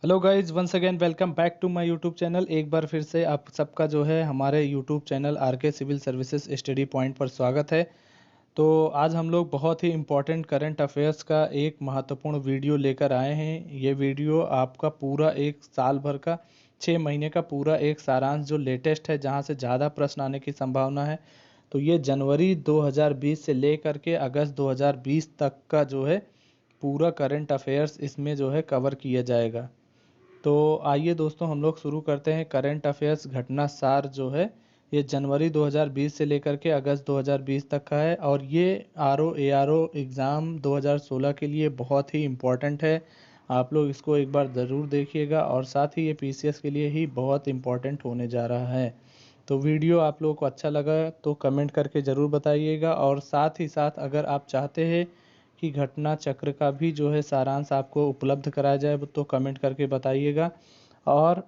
Hello guys, once again welcome back to my YouTube channel. एक बार फिर से आप सबका जो है हमारे YouTube channel RK civil services study point पर स्वागत है। तो आज हम लोग बहुत ही इम्पोर्टेंट करंट अफेयर्स का एक महत्वपूर्ण वीडियो लेकर आए हैं। ये वीडियो आपका पूरा एक साल भर का 6 महीने का पूरा एक सारांश जो लेटेस्ट है, जहाँ से ज़्यादा प्रश्न आने की संभावना है। तो ये जनवरी 2020 से लेकर के अगस्त 2020 तक का जो है पूरा करंट अफेयर्स इसमें जो है कवर किया जाएगा। तो आइए दोस्तों, हम लोग शुरू करते हैं। करंट अफेयर्स घटना सार जो है ये जनवरी 2020 से लेकर के अगस्त 2020 तक का है, और ये ARO एग्ज़ाम 2016 के लिए बहुत ही इम्पोर्टेंट है। आप लोग इसको एक बार ज़रूर देखिएगा, और साथ ही ये PCS के लिए ही बहुत इम्पोर्टेंट होने जा रहा है। तो वीडियो आप लोगों को अच्छा लगा तो कमेंट करके ज़रूर बताइएगा, और साथ ही साथ अगर आप चाहते हैं कि घटना चक्र का भी जो है सारांश आपको उपलब्ध कराया जाए तो कमेंट करके बताइएगा। और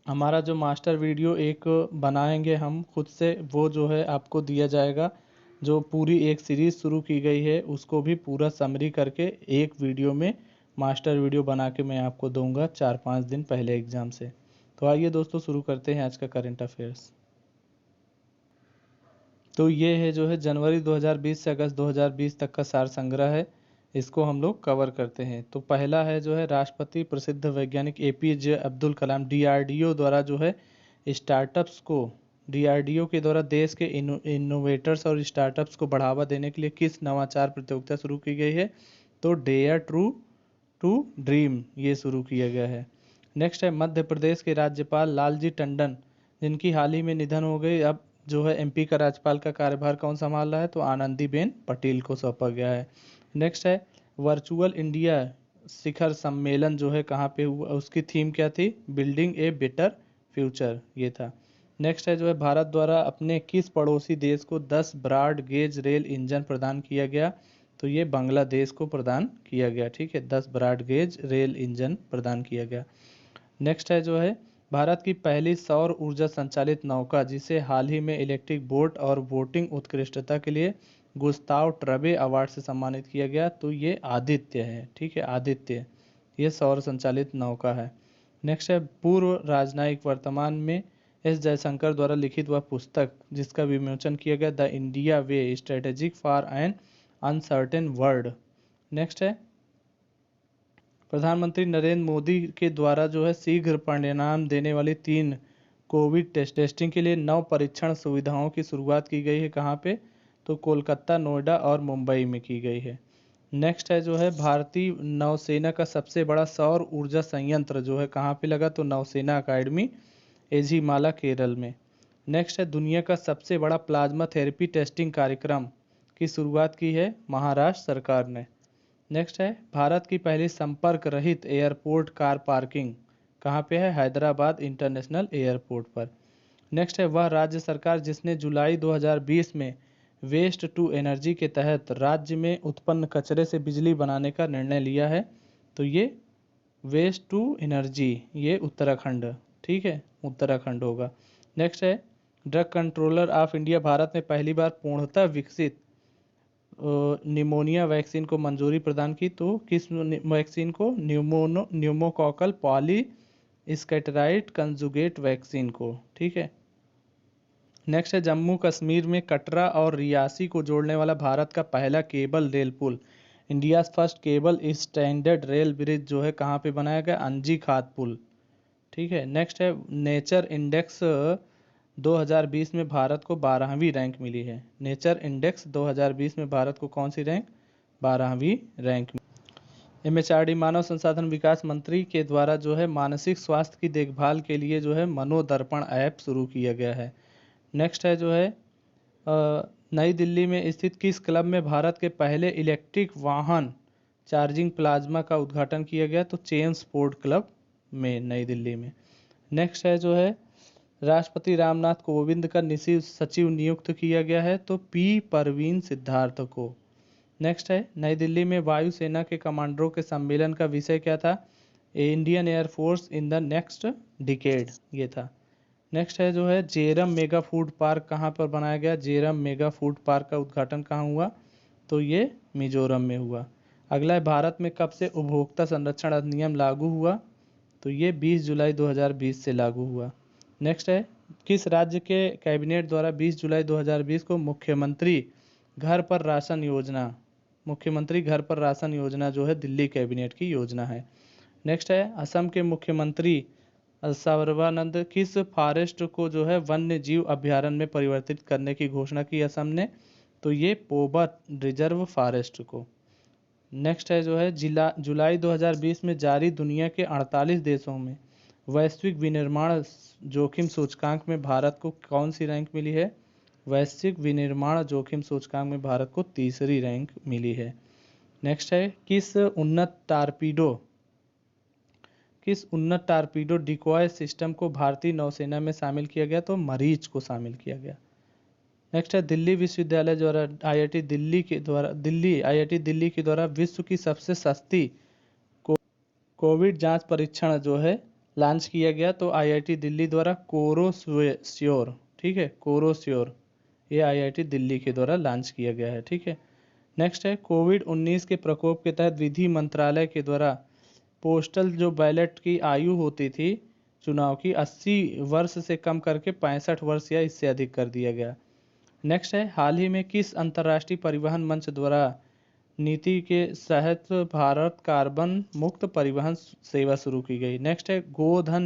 हमारा जो मास्टर वीडियो एक बनाएंगे हम खुद से, वो जो है आपको दिया जाएगा। जो पूरी एक सीरीज़ शुरू की गई है उसको भी पूरा समरी करके एक वीडियो में मास्टर वीडियो बना के मैं आपको दूंगा 4-5 दिन पहले एग्ज़ाम से। तो आइए दोस्तों, शुरू करते हैं आज का करंट अफेयर्स। तो ये है जो है जनवरी 2020 से अगस्त 2020 तक का सार संग्रह है। इसको हम लोग कवर करते हैं। तो पहला है जो है राष्ट्रपति प्रसिद्ध वैज्ञानिक APJ अब्दुल कलाम DRDO द्वारा जो है स्टार्टअप्स को, DRDO के द्वारा देश के इनोवेटर्स और स्टार्टअप्स को बढ़ावा देने के लिए किस नवाचार प्रतियोगिता शुरू की गई है? तो डेयर ट्रू टू ड्रीम ये शुरू किया गया है। नेक्स्ट है मध्य प्रदेश के राज्यपाल लालजी टंडन, जिनकी हाल ही में निधन हो गई, अब जो है MP का राज्यपाल का कार्यभार कौन संभाल रहा है? तो आनंदीबेन पटेल को सौंपा गया है। नेक्स्ट है वर्चुअल इंडिया शिखर सम्मेलन जो है कहाँ पे हुआ, उसकी थीम क्या थी? बिल्डिंग ए बेटर फ्यूचर ये था। नेक्स्ट है जो है भारत द्वारा अपने किस पड़ोसी देश को 10 ब्रॉड गेज रेल इंजन प्रदान किया गया? तो ये बांग्लादेश को प्रदान किया गया। ठीक है, 10 ब्रॉड गेज रेल इंजन प्रदान किया गया। नेक्स्ट है जो है भारत की पहली सौर ऊर्जा संचालित नौका, जिसे हाल ही में इलेक्ट्रिक बोट और बोटिंग उत्कृष्टता के लिए गुस्ताव ट्रबे अवार्ड से सम्मानित किया गया। तो ये आदित्य है। ठीक है, आदित्य ये सौर संचालित नौका है। नेक्स्ट है पूर्व राजनयिक वर्तमान में S जयशंकर द्वारा लिखित वह पुस्तक जिसका विमोचन किया गया, the India way strategic for an uncertain world. Next है प्रधानमंत्री नरेंद्र मोदी के द्वारा जो है शीघ्र परिणाम देने वाली 3 कोविड टेस्टिंग के लिए 9 परीक्षण सुविधाओं की शुरुआत की गई है। कहाँ पे? तो कोलकाता, नोएडा और मुंबई में की गई है। नेक्स्ट है जो है भारतीय नौसेना का सबसे बड़ा सौर ऊर्जा संयंत्र जो है कहाँ पे लगा? तो नौसेना अकादमी एझीमाला, केरल में। नेक्स्ट है दुनिया का सबसे बड़ा प्लाज्मा थेरेपी टेस्टिंग कार्यक्रम की शुरुआत की है महाराष्ट्र सरकार ने। नेक्स्ट है भारत की पहली संपर्क रहित एयरपोर्ट कार पार्किंग कहाँ पे है? हैदराबाद इंटरनेशनल एयरपोर्ट पर। नेक्स्ट है वह राज्य सरकार जिसने जुलाई 2020 में वेस्ट टू एनर्जी के तहत राज्य में उत्पन्न कचरे से बिजली बनाने का निर्णय लिया है? तो ये वेस्ट टू एनर्जी ये उत्तराखंड, ठीक है, उत्तराखंड होगा। नेक्स्ट है drug controller of India Bharat में पहली बार पूर्णतः विकसित निमोनिया वैक्सीन को मंजूरी प्रदान की। तो किस वैक्सीन को? न्यूमोकॉकल पॉली स्कैटराइट कंजुगेट वैक्सीन को। ठीक है। नेक्स्ट है जम्मू कश्मीर में कटरा और रियासी को जोड़ने वाला भारत का पहला केबल रेल पुल, India first cable standard rail bridge जो है कहाँ पे बनाया गया? अंजी खात पुल। ठीक है। नेक्स्ट है नेचर इंडेक्स 2020 में भारत को 12वीं रैंक मिली है। नेचर इंडेक्स 2020 में भारत को कौन सी रैंक? 12वीं रैंक। MHRD मानव संसाधन विकास मंत्री के द्वारा जो है मानसिक स्वास्थ्य की देखभाल के लिए जो है मनोदर्पण ऐप शुरू किया गया है। नेक्स्ट है जो है नई दिल्ली में स्थित किस क्लब में भारत के पहले इलेक्ट्रिक वाहन चार्जिंग प्लाज्मा का उद्घाटन किया गया? तो चेन स्पोर्ट क्लब में, नई दिल्ली में। नेक्स्ट है जो है राष्ट्रपति रामनाथ कोविंद का सचिव नियुक्त किया गया है? तो P परवीन सिद्धार्थ को। नेक्स्ट है नई दिल्ली में वायुसेना के कमांडरों के सम्मेलन का विषय क्या था? Indian air force in the next decade ये था। नेक्स्ट है जो है जेरम मेगा फूड पार्क कहाँ पर बनाया गया? जेरम मेगा फूड पार्क का उद्घाटन कहाँ हुआ? तो ये मिजोरम में हुआ। अगला है भारत में कब से उपभोक्ता संरक्षण अधिनियम लागू हुआ? तो ये 20 जुलाई 2020 से लागू हुआ। नेक्स्ट है, किस राज्य के कैबिनेट द्वारा 20 जुलाई 2020 को मुख्यमंत्री घर पर राशन योजना जो है दिल्ली कैबिनेट की योजना है। नेक्स्ट है, असम के मुख्यमंत्री सर्बानंद किस फॉरेस्ट को जो है वन्य जीव अभ्यारण्य में परिवर्तित करने की घोषणा की असम ने? तो ये पोबर रिजर्व फॉरेस्ट को। नेक्स्ट है जो है जुलाई 2020 में जारी दुनिया के 48 देशों में वैश्विक विनिर्माण जोखिम सूचकांक में भारत को कौन सी रैंक मिली है? वैश्विक विनिर्माण जोखिम सूचकांक में भारत को तीसरी रैंक मिली है। नेक्स्ट है, किस उन्नत टारपीडो डिकॉय सिस्टम को भारतीय नौसेना में शामिल किया गया? तो मरीच को शामिल किया गया। नेक्स्ट है, दिल्ली विश्वविद्यालय द्वारा आईआईटी दिल्ली के द्वारा विश्व की सबसे सस्ती कोविड जांच परीक्षण जो है लॉन्च किया गया। तो आईआईटी दिल्ली द्वारा कोरोश्योर, ठीक है, कोरोश्योर, ये आईआईटी दिल्ली के द्वारा लॉन्च किया गया है। ठीक है। नेक्स्ट है, कोविड-19 के प्रकोप के तहत विधि मंत्रालय के द्वारा पोस्टल जो बैलेट की आयु होती थी चुनाव की 80 वर्ष से कम करके 65 वर्ष या इससे अधिक कर दिया गया। नेक्स्ट है, हाल ही में किस अंतर्राष्ट्रीय परिवहन मंच द्वारा नीति के तहत भारत कार्बन मुक्त परिवहन सेवा शुरू की गई? नेक्स्ट है, गोधन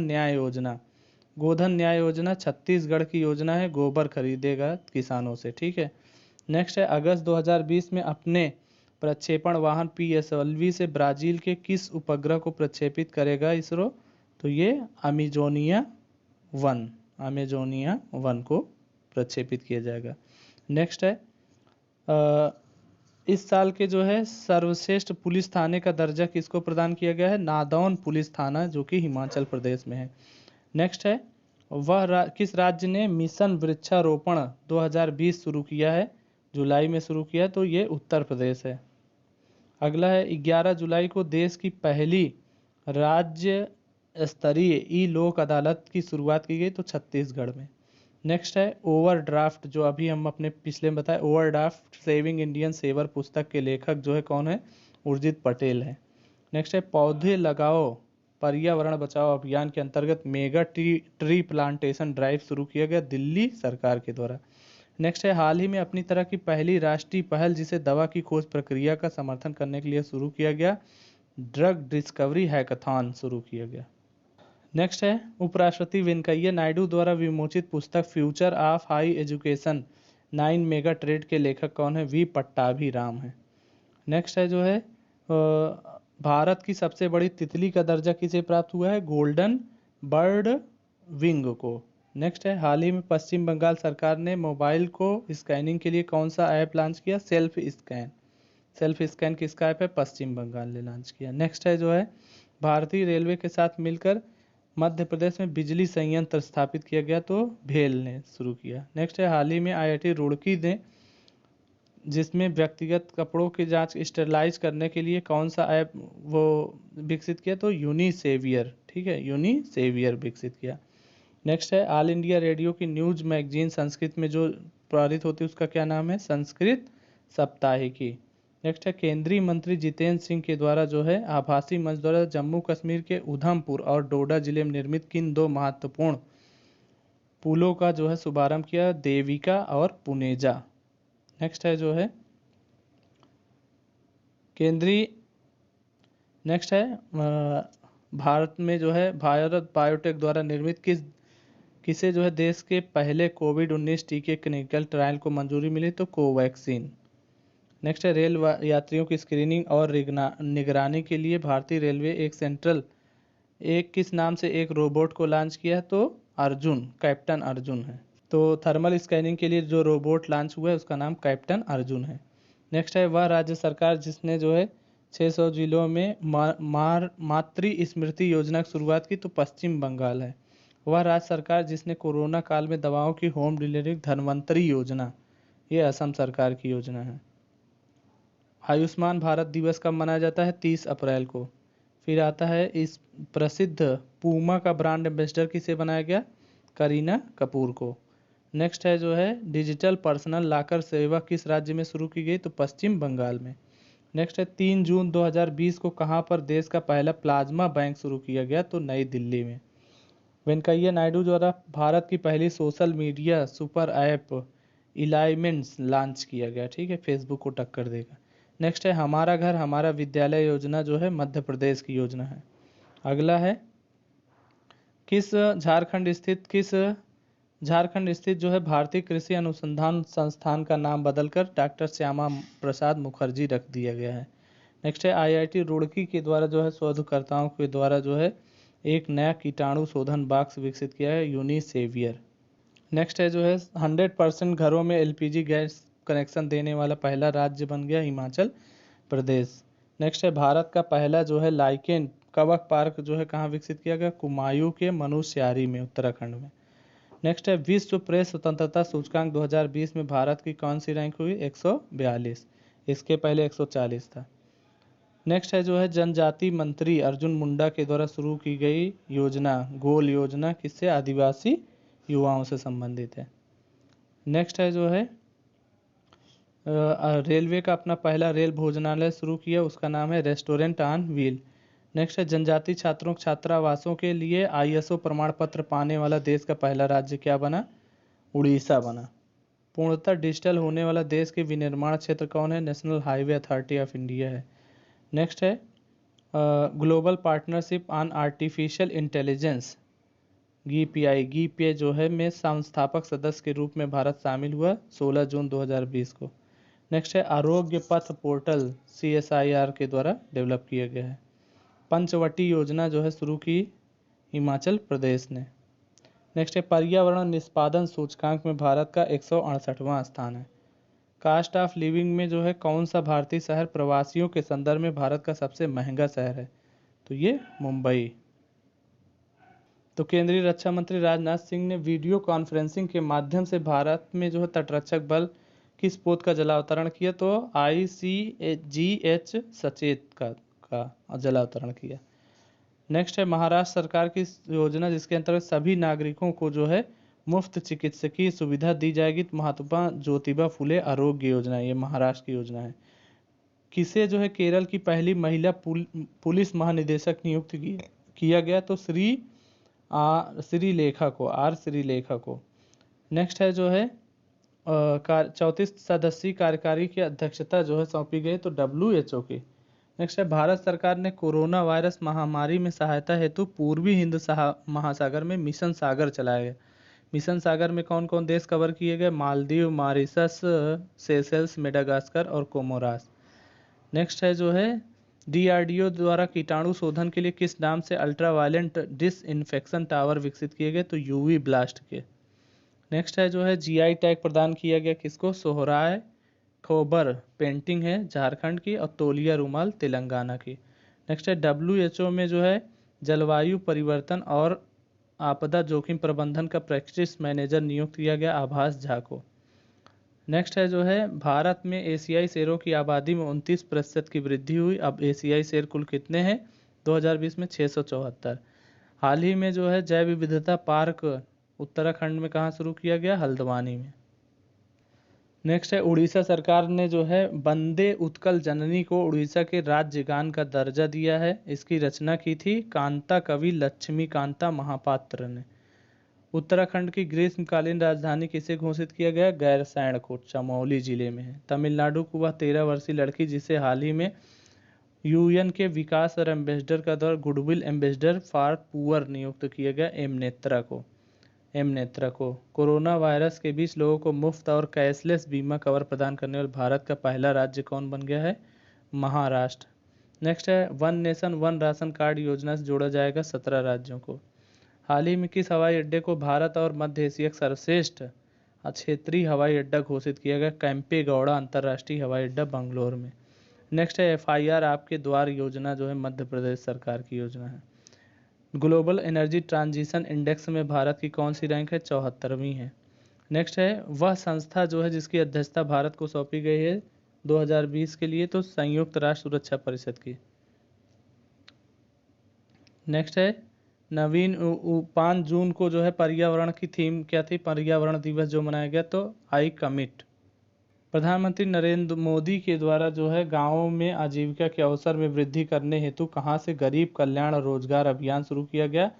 न्याय योजना छत्तीसगढ़ की योजना है, गोबर खरीदेगा किसानों से। ठीक है। नेक्स्ट है, अगस्त 2020 में अपने प्रक्षेपण वाहन PSLV से ब्राजील के किस उपग्रह को प्रक्षेपित करेगा इसरो? तो ये अमेजोनिया 1 को प्रक्षेपित किया जाएगा। नेक्स्ट है, इस साल के जो है सर्वश्रेष्ठ पुलिस थाने का दर्जा किसको प्रदान किया गया है? नादौन पुलिस थाना जो कि हिमाचल प्रदेश में है। नेक्स्ट है, किस राज्य ने मिशन वृक्षारोपण 2020 शुरू किया है? जुलाई में शुरू किया, तो ये उत्तर प्रदेश है। अगला है, 11 जुलाई को देश की पहली राज्य स्तरीय ई लोक अदालत की शुरुआत की गई, तो छत्तीसगढ़ में। नेक्स्ट है, ओवरड्राफ्ट जो अभी हम अपने पिछले में बताए, ओवरड्राफ्ट सेविंग इंडियन सेवर पुस्तक के लेखक जो है कौन है? उर्जित पटेल है। नेक्स्ट है, पौधे लगाओ पर्यावरण बचाओ अभियान के अंतर्गत मेगा ट्री प्लांटेशन ड्राइव शुरू किया गया दिल्ली सरकार के द्वारा। नेक्स्ट है, हाल ही में अपनी तरह की पहली राष्ट्रीय पहल जिसे दवा की खोज प्रक्रिया का समर्थन करने के लिए शुरू किया गया, ड्रग डिस्कवरी हैकाथॉन शुरू किया गया। नेक्स्ट है, उपराष्ट्रपति वेंकैया नायडू द्वारा विमोचित पुस्तक future of high education 9 mega trade के लेखक कौन है? वी पट्टाभिराम है। नेक्स्ट है जो है, भारत की सबसे बड़ी तितली का दर्जा किसे प्राप्त हुआ है? गोल्डन बर्ड विंग को। नेक्स्ट है, हाल ही में पश्चिम बंगाल सरकार ने मोबाइल को स्कैनिंग के लिए कौन सा ऐप लॉन्च किया? सेल्फ स्कैन किसका ऐप है? पश्चिम बंगाल ने लॉन्च किया। नेक्स्ट है जो है, भारतीय रेलवे के साथ मिलकर मध्य प्रदेश में बिजली संयंत्र स्थापित किया गया, तो भेल ने शुरू किया। नेक्स्ट है, हाल ही में आईआईटी रुड़की ने जिसमें व्यक्तिगत कपड़ों की जांच स्टेरलाइज करने के लिए कौन सा ऐप वो विकसित किया? तो यूनिसेवियर। ठीक है, यूनिसेवियर विकसित किया। नेक्स्ट है, ऑल इंडिया रेडियो की न्यूज मैगजीन संस्कृत में जो प्रसारित होती है उसका क्या नाम है? संस्कृत साप्ताहिकी। नेक्स्ट है, केंद्रीय मंत्री जितेंद्र सिंह के द्वारा जो है आभासी मंच द्वारा जम्मू कश्मीर के उधमपुर और डोडा जिले में निर्मित किन 2 महत्वपूर्ण पुलों का जो है शुभारंभ किया? देविका और पुनेजा। नेक्स्ट है जो है, नेक्स्ट है, भारत में जो है भारत बायोटेक द्वारा निर्मित किसे जो है देश के पहले कोविड-19 टीके क्लिनिकल ट्रायल को मंजूरी मिली? तो कोवैक्सीन। नेक्स्ट है, रेल यात्रियों की स्क्रीनिंग और निगरानी के लिए भारतीय रेलवे एक किस नाम से एक रोबोट को लॉन्च किया? तो कैप्टन अर्जुन है। तो थर्मल स्कैनिंग के लिए जो रोबोट लॉन्च हुआ है उसका नाम कैप्टन अर्जुन है। नेक्स्ट है, वह राज्य सरकार जिसने जो है 600 जिलों में मातृ स्मृति योजना की शुरुआत की, तो पश्चिम बंगाल है। वह राज्य सरकार जिसने कोरोना काल में दवाओं की होम डिलीवरी धन्वंतरी योजना, ये असम सरकार की योजना है। आयुष्मान भारत दिवस कब मनाया जाता है? 30 अप्रैल को। फिर आता है, इस प्रसिद्ध पूमा का ब्रांड एम्बेसडर किसे बनाया गया? करीना कपूर को। नेक्स्ट है जो है, डिजिटल पर्सनल लॉकर सेवा किस राज्य में शुरू की गई? तो पश्चिम बंगाल में। नेक्स्ट है 3 जून 2020 को कहाँ पर देश का पहला प्लाज्मा बैंक शुरू किया गया? तो नई दिल्ली में। वेंकैया नायडू द्वारा भारत की पहली social media super app Elyments launch किया गया। ठीक है, फेसबुक को टक्कर देगा। नेक्स्ट है हमारा घर हमारा विद्यालय योजना जो है मध्य प्रदेश की योजना है। अगला है किस झारखंड स्थित जो है भारतीय कृषि अनुसंधान संस्थान का नाम बदलकर डॉक्टर श्यामा प्रसाद मुखर्जी रख दिया गया है। नेक्स्ट है आईआईटी रुड़की के द्वारा जो है शोधकर्ताओं के द्वारा जो है एक नया कीटाणु शोधन बॉक्स विकसित किया है, यूनिसेवियर। नेक्स्ट है जो है 100% घरों में एलपीजी गैस कनेक्शन देने वाला पहला राज्य बन गया हिमाचल प्रदेश। नेक्स्ट है भारत का पहला जो है लाइकेन कवक पार्क जो है कहाँ विकसित किया गया? कुमायूं के मनुस्यारी में, उत्तराखंड में। नेक्स्ट है विश्व प्रेस स्वतंत्रता सूचकांक 2020 में भारत की कौन सी रैंक हुई? 142। इसके पहले 140 था। नेक्स्ट है जो है जनजाति मंत्री अर्जुन मुंडा के द्वारा शुरू की गई योजना गोल योजना किससे? आदिवासी युवाओं से संबंधित है। नेक्स्ट है जो है रेलवे का अपना पहला रेल भोजनालय शुरू किया, उसका नाम है रेस्टोरेंट ऑन व्हील। नेक्स्ट है जनजाति छात्रों छात्रावासों के लिए आईएसओ प्रमाण पत्र पाने वाला देश का पहला राज्य क्या बना? उड़ीसा बना। पूर्णतः डिजिटल होने वाला देश के विनिर्माण क्षेत्र कौन है? National highway authority of India है। नेक्स्ट है global partnership on artificial intelligence GPAI जो है में संस्थापक सदस्य के रूप में भारत शामिल हुआ 16 जून 2020 को। नेक्स्ट है आरोग्य पथ पोर्टल CSIR के द्वारा डेवलप किया गया है। पंचवटी योजना जो है शुरू की हिमाचल प्रदेश ने। नेक्स्ट है पर्यावरण निष्पादन सूचकांक में भारत का 168वां स्थान है। कास्ट ऑफ लिविंग में जो है कौन सा भारतीय शहर प्रवासियों के संदर्भ में भारत का सबसे महंगा शहर है? तो ये मुंबई। तो केंद्रीय रक्षा मंत्री राजनाथ सिंह ने वीडियो कॉन्फ्रेंसिंग के माध्यम से भारत में जो है तटरक्षक बल किस पोत का जलावतरण किया? तो ICGH सचेत का जलावतरण किया। नेक्स्ट है महाराष्ट्र सरकार की योजना जिसके अंतर्गत सभी नागरिकों को जो है मुफ्त चिकित्सकीय सुविधा दी जाएगी, महात्मा ज्योतिबा फुले आरोग्य योजना, ये महाराष्ट्र की योजना है। किसे जो है केरल की पहली महिला पुलिस महानिदेशक नियुक्त किया गया? तो श्रीलेखा को। नेक्स्ट है जो है 34 सदस्यीय कार्यकारी की अध्यक्षता जो है सौंपी गई तो WHO की। नेक्स्ट है भारत सरकार ने कोरोना वायरस महामारी में सहायता हेतु पूर्वी हिंद महासागर में मिशन सागर चलाया गया। मिशन सागर में कौन कौन देश कवर किए गए? मालदीव, मॉरिशस, सेशेल्स, मेडागास्कर और कोमोरास। नेक्स्ट है जो है DRDO द्वारा कीटाणु शोधन के लिए किस नाम से अल्ट्रावायलेंट डिसइंफेक्शन टावर विकसित किए गए? तो UV ब्लास्ट के। नेक्स्ट है जो है GI टैग प्रदान किया गया किसको? सोहराय खोबर पेंटिंग है झारखंड की और तौलिया रुमाल तेलंगाना की। नेक्स्ट है WHO में जो है जलवायु परिवर्तन और आपदा जोखिम प्रबंधन का प्रैक्टिस मैनेजर नियुक्त किया गया आभास झा को। नेक्स्ट है जो है भारत में एशियाई शेरों की आबादी में 29% की वृद्धि हुई। अब एशियाई शेर कुल कितने हैं? 2020 में 674। हाल ही में जो है जैव विविधता पार्क उत्तराखंड में कहाँ शुरू किया गया? हल्द्वानी में। नेक्स्ट है उड़ीसा सरकार ने जो है वंदे उत्कल जननी को उड़ीसा के राज्य गान का दर्जा दिया है। इसकी रचना की थी कांता कवि लक्ष्मीकांता महापात्र ने। उत्तराखंड की ग्रीष्मकालीन राजधानी किसे घोषित किया गया? गैरसैंण को, चमोली जिले में है। तमिलनाडु को वह 13 वर्षीय लड़की जिसे हाल ही में UN के विकास और एम्बेसडर का दौर गुडविल एम्बेसडर फॉर पुअर नियुक्त किया गया एम नेत्रा को। कोरोना वायरस के बीच लोगों को मुफ्त और कैशलेस बीमा कवर प्रदान करने वाले भारत का पहला राज्य कौन बन गया है? महाराष्ट्र। नेक्स्ट है one nation one ration card योजना से जोड़ा जाएगा 17 राज्यों को। हाल ही में किस हवाई अड्डे को भारत और मध्य एशिया का सर्वश्रेष्ठ क्षेत्रीय हवाई अड्डा घोषित किया गया? कैंपेगौड़ा अंतर्राष्ट्रीय हवाई अड्डा बंगलोर में। नेक्स्ट है FIR आपके द्वार योजना जो है मध्य प्रदेश सरकार की योजना है। ग्लोबल एनर्जी ट्रांजिशन इंडेक्स में भारत की कौन सी रैंक है? 74वीं है। नेक्स्ट है वह संस्था जो है जिसकी अध्यक्षता भारत को सौंपी गई है 2020 के लिए, तो संयुक्त राष्ट्र सुरक्षा परिषद की। नेक्स्ट है 5 जून को जो है पर्यावरण की थीम क्या थी? पर्यावरण दिवस जो मनाया गया तो आई कमिट। प्रधानमंत्री नरेंद्र मोदी के द्वारा जो है गांवों में आजीविका के अवसर में वृद्धि करने हेतु कहां से गरीब कल्याण और रोजगार अभियान शुरू किया गया,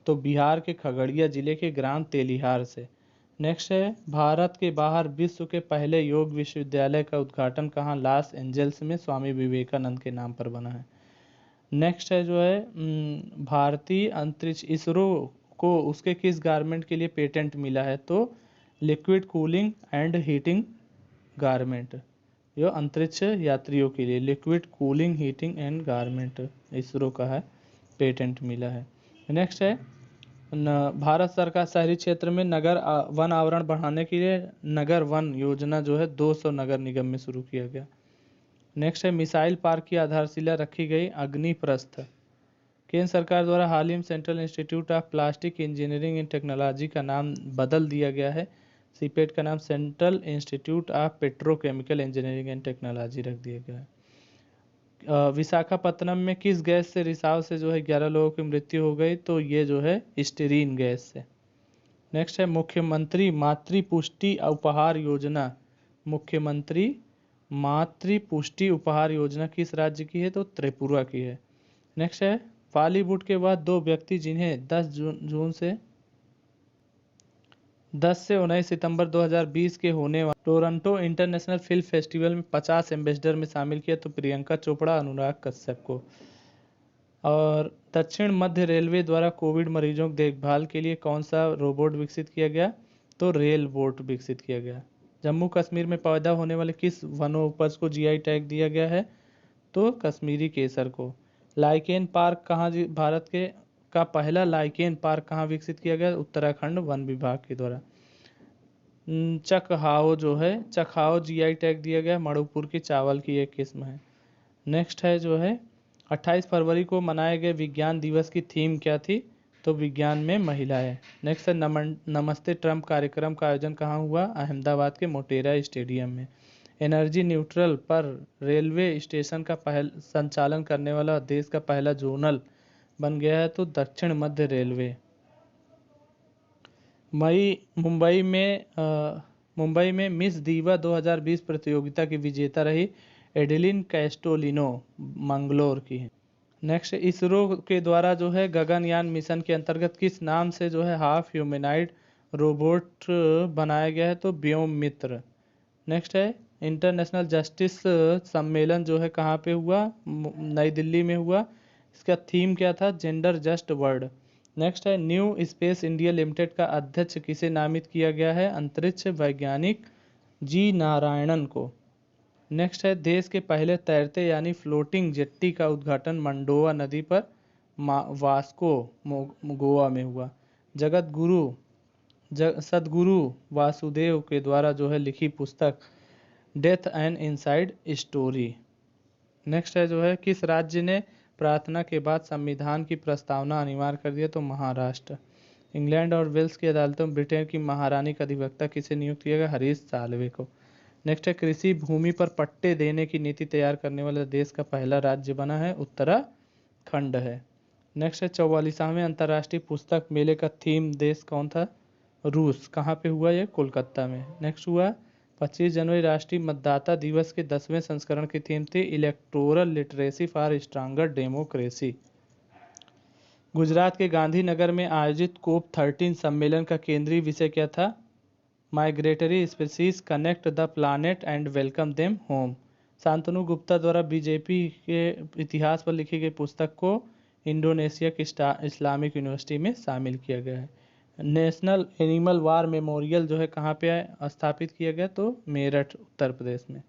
तो बिहार के खगड़िया जिले के ग्राम तेलिहार से। नेक्स्ट है, भारत के बाहर विश्व के पहले योग विश्वविद्यालय का उद्घाटन कहाँ, लॉस एंजल्स में स्वामी विवेकानंद के नाम पर बना है। नेक्स्ट है जो है भारतीय अंतरिक्ष इसरो को उसके किस गारमेंट के लिए पेटेंट मिला है, तो liquid cooling and heating garment, जो अंतरिक्ष यात्रियों के लिए liquid cooling heating and garment ISRO का है, पेटेंट मिला है। नेक्स्ट है भारत सरकार शहरी क्षेत्र में नगर वन आवरण बढ़ाने के लिए नगर वन योजना जो है 200 नगर निगम में शुरू किया गया। नेक्स्ट है मिसाइल पार्क की आधारशिला रखी गई अग्निप्रस्थ। केंद्र सरकार द्वारा हाल ही में central institute of plastic engineering and technology का नाम बदल दिया गया है, सीपेट का नाम central institute of petrochemical engineering and technology रख दिया गया है। विशाखापत्तनम में किस गैस से रिसाव से जो है 11 लोगों की मृत्यु हो गई, तो ये जो है स्टीरीन गैस से। नेक्स्ट है मुख्यमंत्री मातृ पुष्टि उपहार योजना, मुख्यमंत्री मातृ पुष्टि उपहार योजना किस राज्य की है, तो त्रिपुरा की है। नेक्स्ट है बॉलीवुड के बाद दो व्यक्ति जिन्हें 10 से 19 सितंबर 2020 के होने वाले टोरंटो इंटरनेशनल फिल्म फेस्टिवल में 50 एम्बेसडर में शामिल किया, तो प्रियंका चोपड़ा, अनुराग कश्यप को। और दक्षिण मध्य रेलवे द्वारा कोविड मरीजों की देखभाल के लिए कौन सा रोबोट विकसित किया गया, तो रेल बोट विकसित किया गया। जम्मू कश्मीर में पैदा होने वाले किस वनोपज को जीआई टैग दिया गया है, तो कश्मीरी केसर को। लाइकेन पार्क कहाँ भारत के का पहला लाइकेन पार्क कहाँ विकसित किया गया, उत्तराखंड वन विभाग के द्वारा। चकहाओ जो है चकहाओ जीआई टैग दिया गया, मणिपुर की चावल की एक किस्म है। नेक्स्ट है जो है 28 फरवरी को मनाए गए विज्ञान दिवस की थीम क्या थी, तो विज्ञान में महिलाएं। नेक्स्ट है नमस्ते ट्रंप कार्यक्रम का आयोजन कहाँ हुआ, अहमदाबाद के मोटेरा स्टेडियम में। एनर्जी न्यूट्रल पर रेलवे स्टेशन का संचालन करने वाला देश का पहला जोनल बन गया है, तो दक्षिण मध्य रेलवे। मुंबई में मिस दीवा 2020 प्रतियोगिता की विजेता रही एडेलिन कैस्टोलिनो, मंगलोर की है। नेक्स्ट इसरो के द्वारा जो है गगनयान मिशन के अंतर्गत किस नाम से जो है हाफ ह्यूमैनॉइड रोबोट बनाया गया है, तो व्योम मित्र। नेक्स्ट है इंटरनेशनल जस्टिस सम्मेलन जो है कहाँ पे हुआ, नई दिल्ली में हुआ। इसका थीम क्या था, जेंडर जस्ट वर्ल्ड। नेक्स्ट है न्यू स्पेस इंडिया लिमिटेड का अध्यक्ष किसे नामित किया गया है, अंतरिक्ष वैज्ञानिक जी नारायणन को। नेक्स्ट है देश के पहले तैरते यानी फ्लोटिंग जेट्टी का उद्घाटन मंडोवा नदी पर वास्को गोवा में हुआ। सदगुरु वासुदेव के द्वारा जो है लिखी पुस्तक death and inside story. Next है जो है किस राज्य ने प्रार्थना के बाद संविधान की प्रस्तावना अनिवार्य कर दिया, तो महाराष्ट्र। इंग्लैंड और वेल्स की अदालतों में ब्रिटेन की महारानी का अधिवक्ता किसे नियुक्त किया गया, हरीश साल्वे को। नेक्स्ट है कृषि भूमि पर पट्टे देने की नीति तैयार करने वाला देश का पहला राज्य बना है, उत्तराखंड है। नेक्स्ट है 44वें अंतर्राष्ट्रीय पुस्तक मेले का थीम देश कौन था, रूस। कहाँ पे हुआ ये, कोलकाता में। नेक्स्ट हुआ 25 जनवरी राष्ट्रीय मतदाता दिवस के 10वें संस्करण की थीम थी electoral literacy for stronger democracy. Gujarat के गांधीनगर में आयोजित कोप 13 सम्मेलन का केंद्रीय विषय क्या था, migratory species connect the planet and welcome them home. Shantanu Gupta द्वारा बीजेपी के इतिहास पर लिखी गई पुस्तक को इंडोनेशिया की इस्लामिक यूनिवर्सिटी में शामिल किया गया है। नेशनल एनिमल वार मेमोरियल जो है कहाँ पे स्थापित किया गया, तो मेरठ उत्तर प्रदेश में।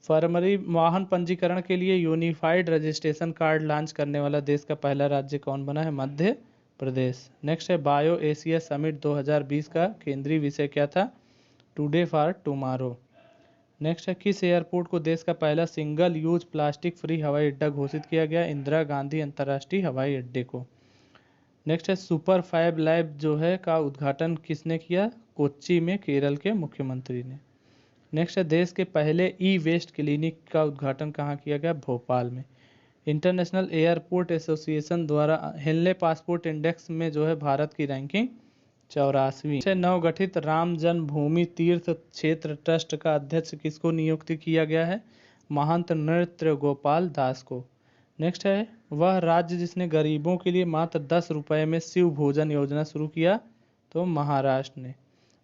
फर्मरी वाहन पंजीकरण के लिए यूनिफाइड रजिस्ट्रेशन कार्ड लॉन्च करने वाला देश का पहला राज्य कौन बना है, मध्य प्रदेश। नेक्स्ट है बायो एशिया समिट 2020 का केंद्रीय विषय क्या था, टुडे फॉर टुमारो। नेक्स्ट है किस एयरपोर्ट को देश का पहला सिंगल यूज प्लास्टिक फ्री हवाई अड्डा घोषित किया गया, इंदिरा गांधी अंतर्राष्ट्रीय हवाई अड्डे को। नेक्स्ट है सुपर फाइव लैब जो है का उद्घाटन किसने किया, कोच्चि में केरल के मुख्यमंत्री ने। नेक्स्ट है देश के पहले ई वेस्ट क्लिनिक का उद्घाटन कहाँ किया गया, भोपाल में। इंटरनेशनल एयरपोर्ट एसोसिएशन द्वारा हेनले पासपोर्ट इंडेक्स में जो है भारत की रैंकिंग 84वीं। से नवगठित राम जन्मभूमि तीर्थ क्षेत्र ट्रस्ट का अध्यक्ष किसको नियुक्त किया गया है? महंत नृत्य गोपाल दास को। नेक्स्ट है, वह राज्य जिसने गरीबों के लिए मात्र 10 रुपए में शिव भोजन योजना शुरू किया? तो महाराष्ट्र ने।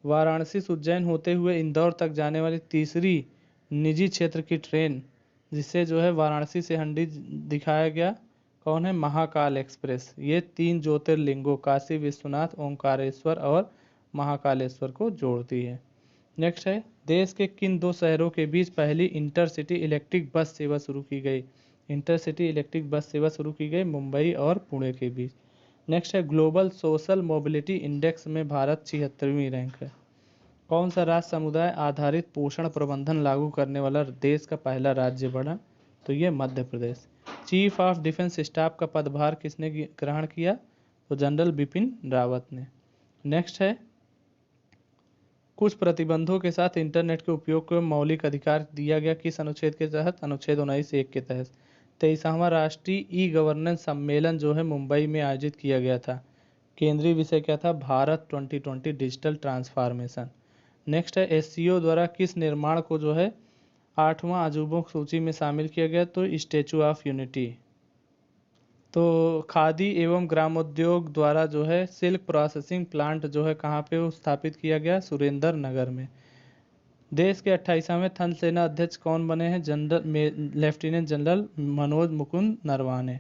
वाराणसी से उज्जैन होते हुए इंदौर तक जाने वाली तीसरी निजी क्षेत्र की ट्रेन जिसे जो है वाराणसी से हंडी दिखाया गया, कौन है? महाकाल एक्सप्रेस। ये 3 ज्योतिर्लिंगों काशी विश्वनाथ ओंकारेश्वर और महाकालेश्वर को जोड़ती है। नेक्स्ट है, देश के किन 2 शहरों के बीच पहली इंटरसिटी इलेक्ट्रिक बस सेवा शुरू की गई? इंटरसिटी इलेक्ट्रिक बस सेवा शुरू की गई मुंबई और पुणे के बीच। नेक्स्ट है, ग्लोबल सोशल मोबिलिटी इंडेक्स में भारत 76वीं रैंक है। कौन सा राज्य समुदाय आधारित पोषण प्रबंधन लागू करने वाला देश का पहला राज्य बना? तो ये Madhya Pradesh. Chief of defence staff का पदभार किसने ग्रहण किया? तो जनरल बिपिन रावत ने। नेक्स्ट है, कुछ प्रतिबंधों के साथ इंटरनेट के उपयोग को मौलिक अधिकार दिया गया किस अनुच्छेद के तहत? अनुच्छेद 19(1) के तहत। 23वां राष्ट्रीय ई गवर्नेंस सम्मेलन जो है मुंबई में आयोजित किया गया था। केंद्रीय विषय क्या था? Bharat 2020 digital transformation. नेक्स्ट है, एससीओ द्वारा किस निर्माण को जो है 8वां अजूबों की सूची में शामिल किया गया? तो स्टैचू ऑफ यूनिटी। तो खादी एवं ग्रामोद्योग द्वारा जो है सिल्क प्रोसेसिंग प्लांट जो है कहाँ पे स्थापित किया गया? सुरेंद्र नगर में। देश के 28वें थल सेना अध्यक्ष कौन बने हैं? Lieutenant general Manoj Mukund Naravane.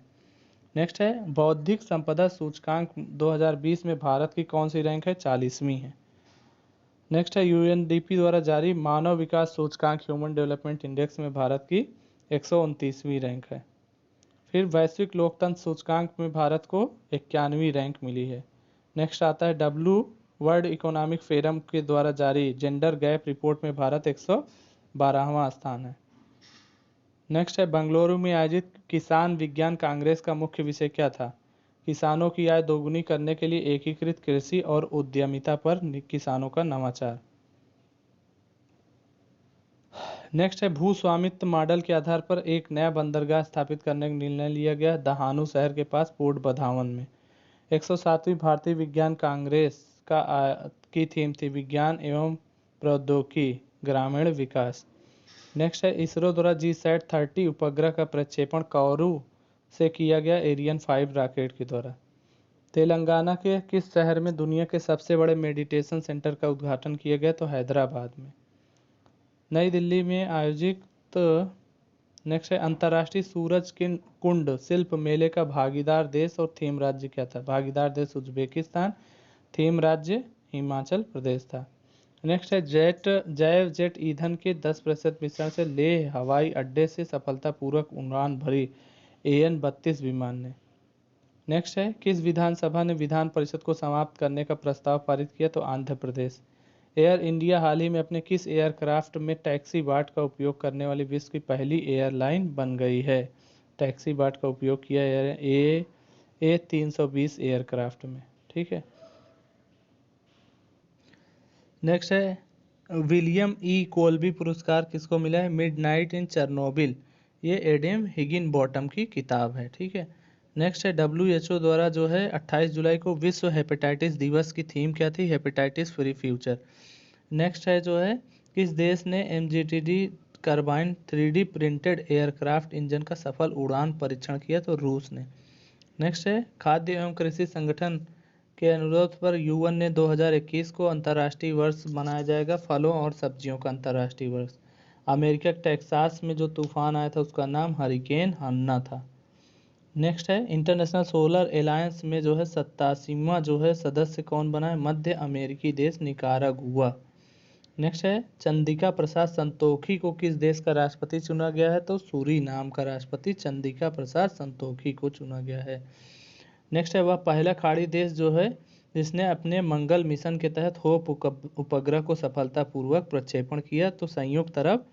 Next है, बौद्धिक संपदा सूचकांक 2020 में भारत की कौन सी रैंक है? 40वीं है। नेक्स्ट है, यूएनडीपी द्वारा जारी मानव विकास सूचकांक ह्यूमन डेवलपमेंट इंडेक्स में भारत की 129वीं रैंक है। फिर वैश्विक लोकतंत्र सूचकांक में भारत को 91वीं रैंक मिली है। नेक्स्ट आता है, वर्ल्ड इकोनॉमिक फोरम के द्वारा जारी जेंडर गैप रिपोर्ट में भारत 112वां स्थान है। नेक्स्ट है, बेंगलुरु में आयोजित किसान विज्ञान कांग्रेस का मुख्य विषय क्या था? किसानों की आय दोगुनी करने के लिए एकीकृत कृषि और उद्यमिता पर किसानों का नवाचार। नेक्स्ट है, भू स्वामित्व मॉडल के आधार पर एक नया बंदरगाह स्थापित करने का निर्णय लिया गया दहानू शहर के पास पोर्ट बधावन में। 107वीं भारतीय विज्ञान कांग्रेस की थीम थी विज्ञान एवं प्रौद्योगिकी ग्रामीण विकास। नेक्स्ट है, इसरो द्वारा GSAT-30 उपग्रह का प्रक्षेपण कौरू से किया गया एरियन 5 रॉकेट के द्वारा। तेलंगाना के किस शहर में दुनिया के सबसे बड़े मेडिटेशन सेंटर का उद्घाटन किया गया? तो हैदराबाद में। नई दिल्ली में आयोजित नेक्स्ट है, अंतर्राष्ट्रीय सूरज कुंड शिल्प मेले का भागीदार देश और थीम राज्य क्या था? भागीदार देश उज्बेकिस्तान, थीम राज्य हिमाचल प्रदेश था। नेक्स्ट है, जैव जेट ईंधन के 10% मिश्रण से लेह हवाई अड्डे से सफलतापूर्वक उड़ान भरी AN-32 विमान ने। नेक्स्ट है, किस विधानसभा ने विधान परिषद को समाप्त करने का प्रस्ताव पारित किया? तो आंध्र प्रदेश। एयर इंडिया हाल ही में अपने किस एयरक्राफ्ट में टैक्सी बाट का उपयोग करने वाली विश्व की पहली एयरलाइन बन गई है? टैक्सी बाट का उपयोग किया A320 एयरक्राफ्ट में। ठीक है। नेक्स्ट है, विलियम ई कोल्बी पुरस्कार किसको मिला है? मिडनाइट इन चेरनोबिल। ये एडम हिगिनबॉटम की किताब है। ठीक है। नेक्स्ट है, WHO द्वारा जो है 28 जुलाई को विश्व हेपेटाइटिस दिवस की थीम क्या थी? Hepatitis free future. नेक्स्ट है जो है, किस देश ने MGTD carbine 3D printed aircraft engine का सफल उड़ान परीक्षण किया? तो रूस ने। नेक्स्ट है, खाद्य एवं कृषि संगठन के अनुरोध पर UN ने 2021 को अंतर्राष्ट्रीय वर्ष मनाया जाएगा फलों और सब्जियों का अंतर्राष्ट्रीय वर्ष। अमेरिका के टेक्सास में जो तूफान आया था उसका नाम हरिकेन हन्ना था। नेक्स्ट है, इंटरनेशनल सोलर अलायंस में जो है 87वां जो है सदस्य कौन बना है? मध्य अमेरिकी देश निकारागुआ। नेक्स्ट है, चंद्रिका प्रसाद संतोखी को किस देश का राष्ट्रपति चुना गया है? तो सूरीनाम का राष्ट्रपति चंद्रिका प्रसाद संतोखी को चुना गया है। नेक्स्ट है, वह पहला खाड़ी देश जो है जिसने अपने मंगल मिशन के तहत होप उपग्रह को सफलतापूर्वक प्रक्षेपण किया? तो संयुक्त अरब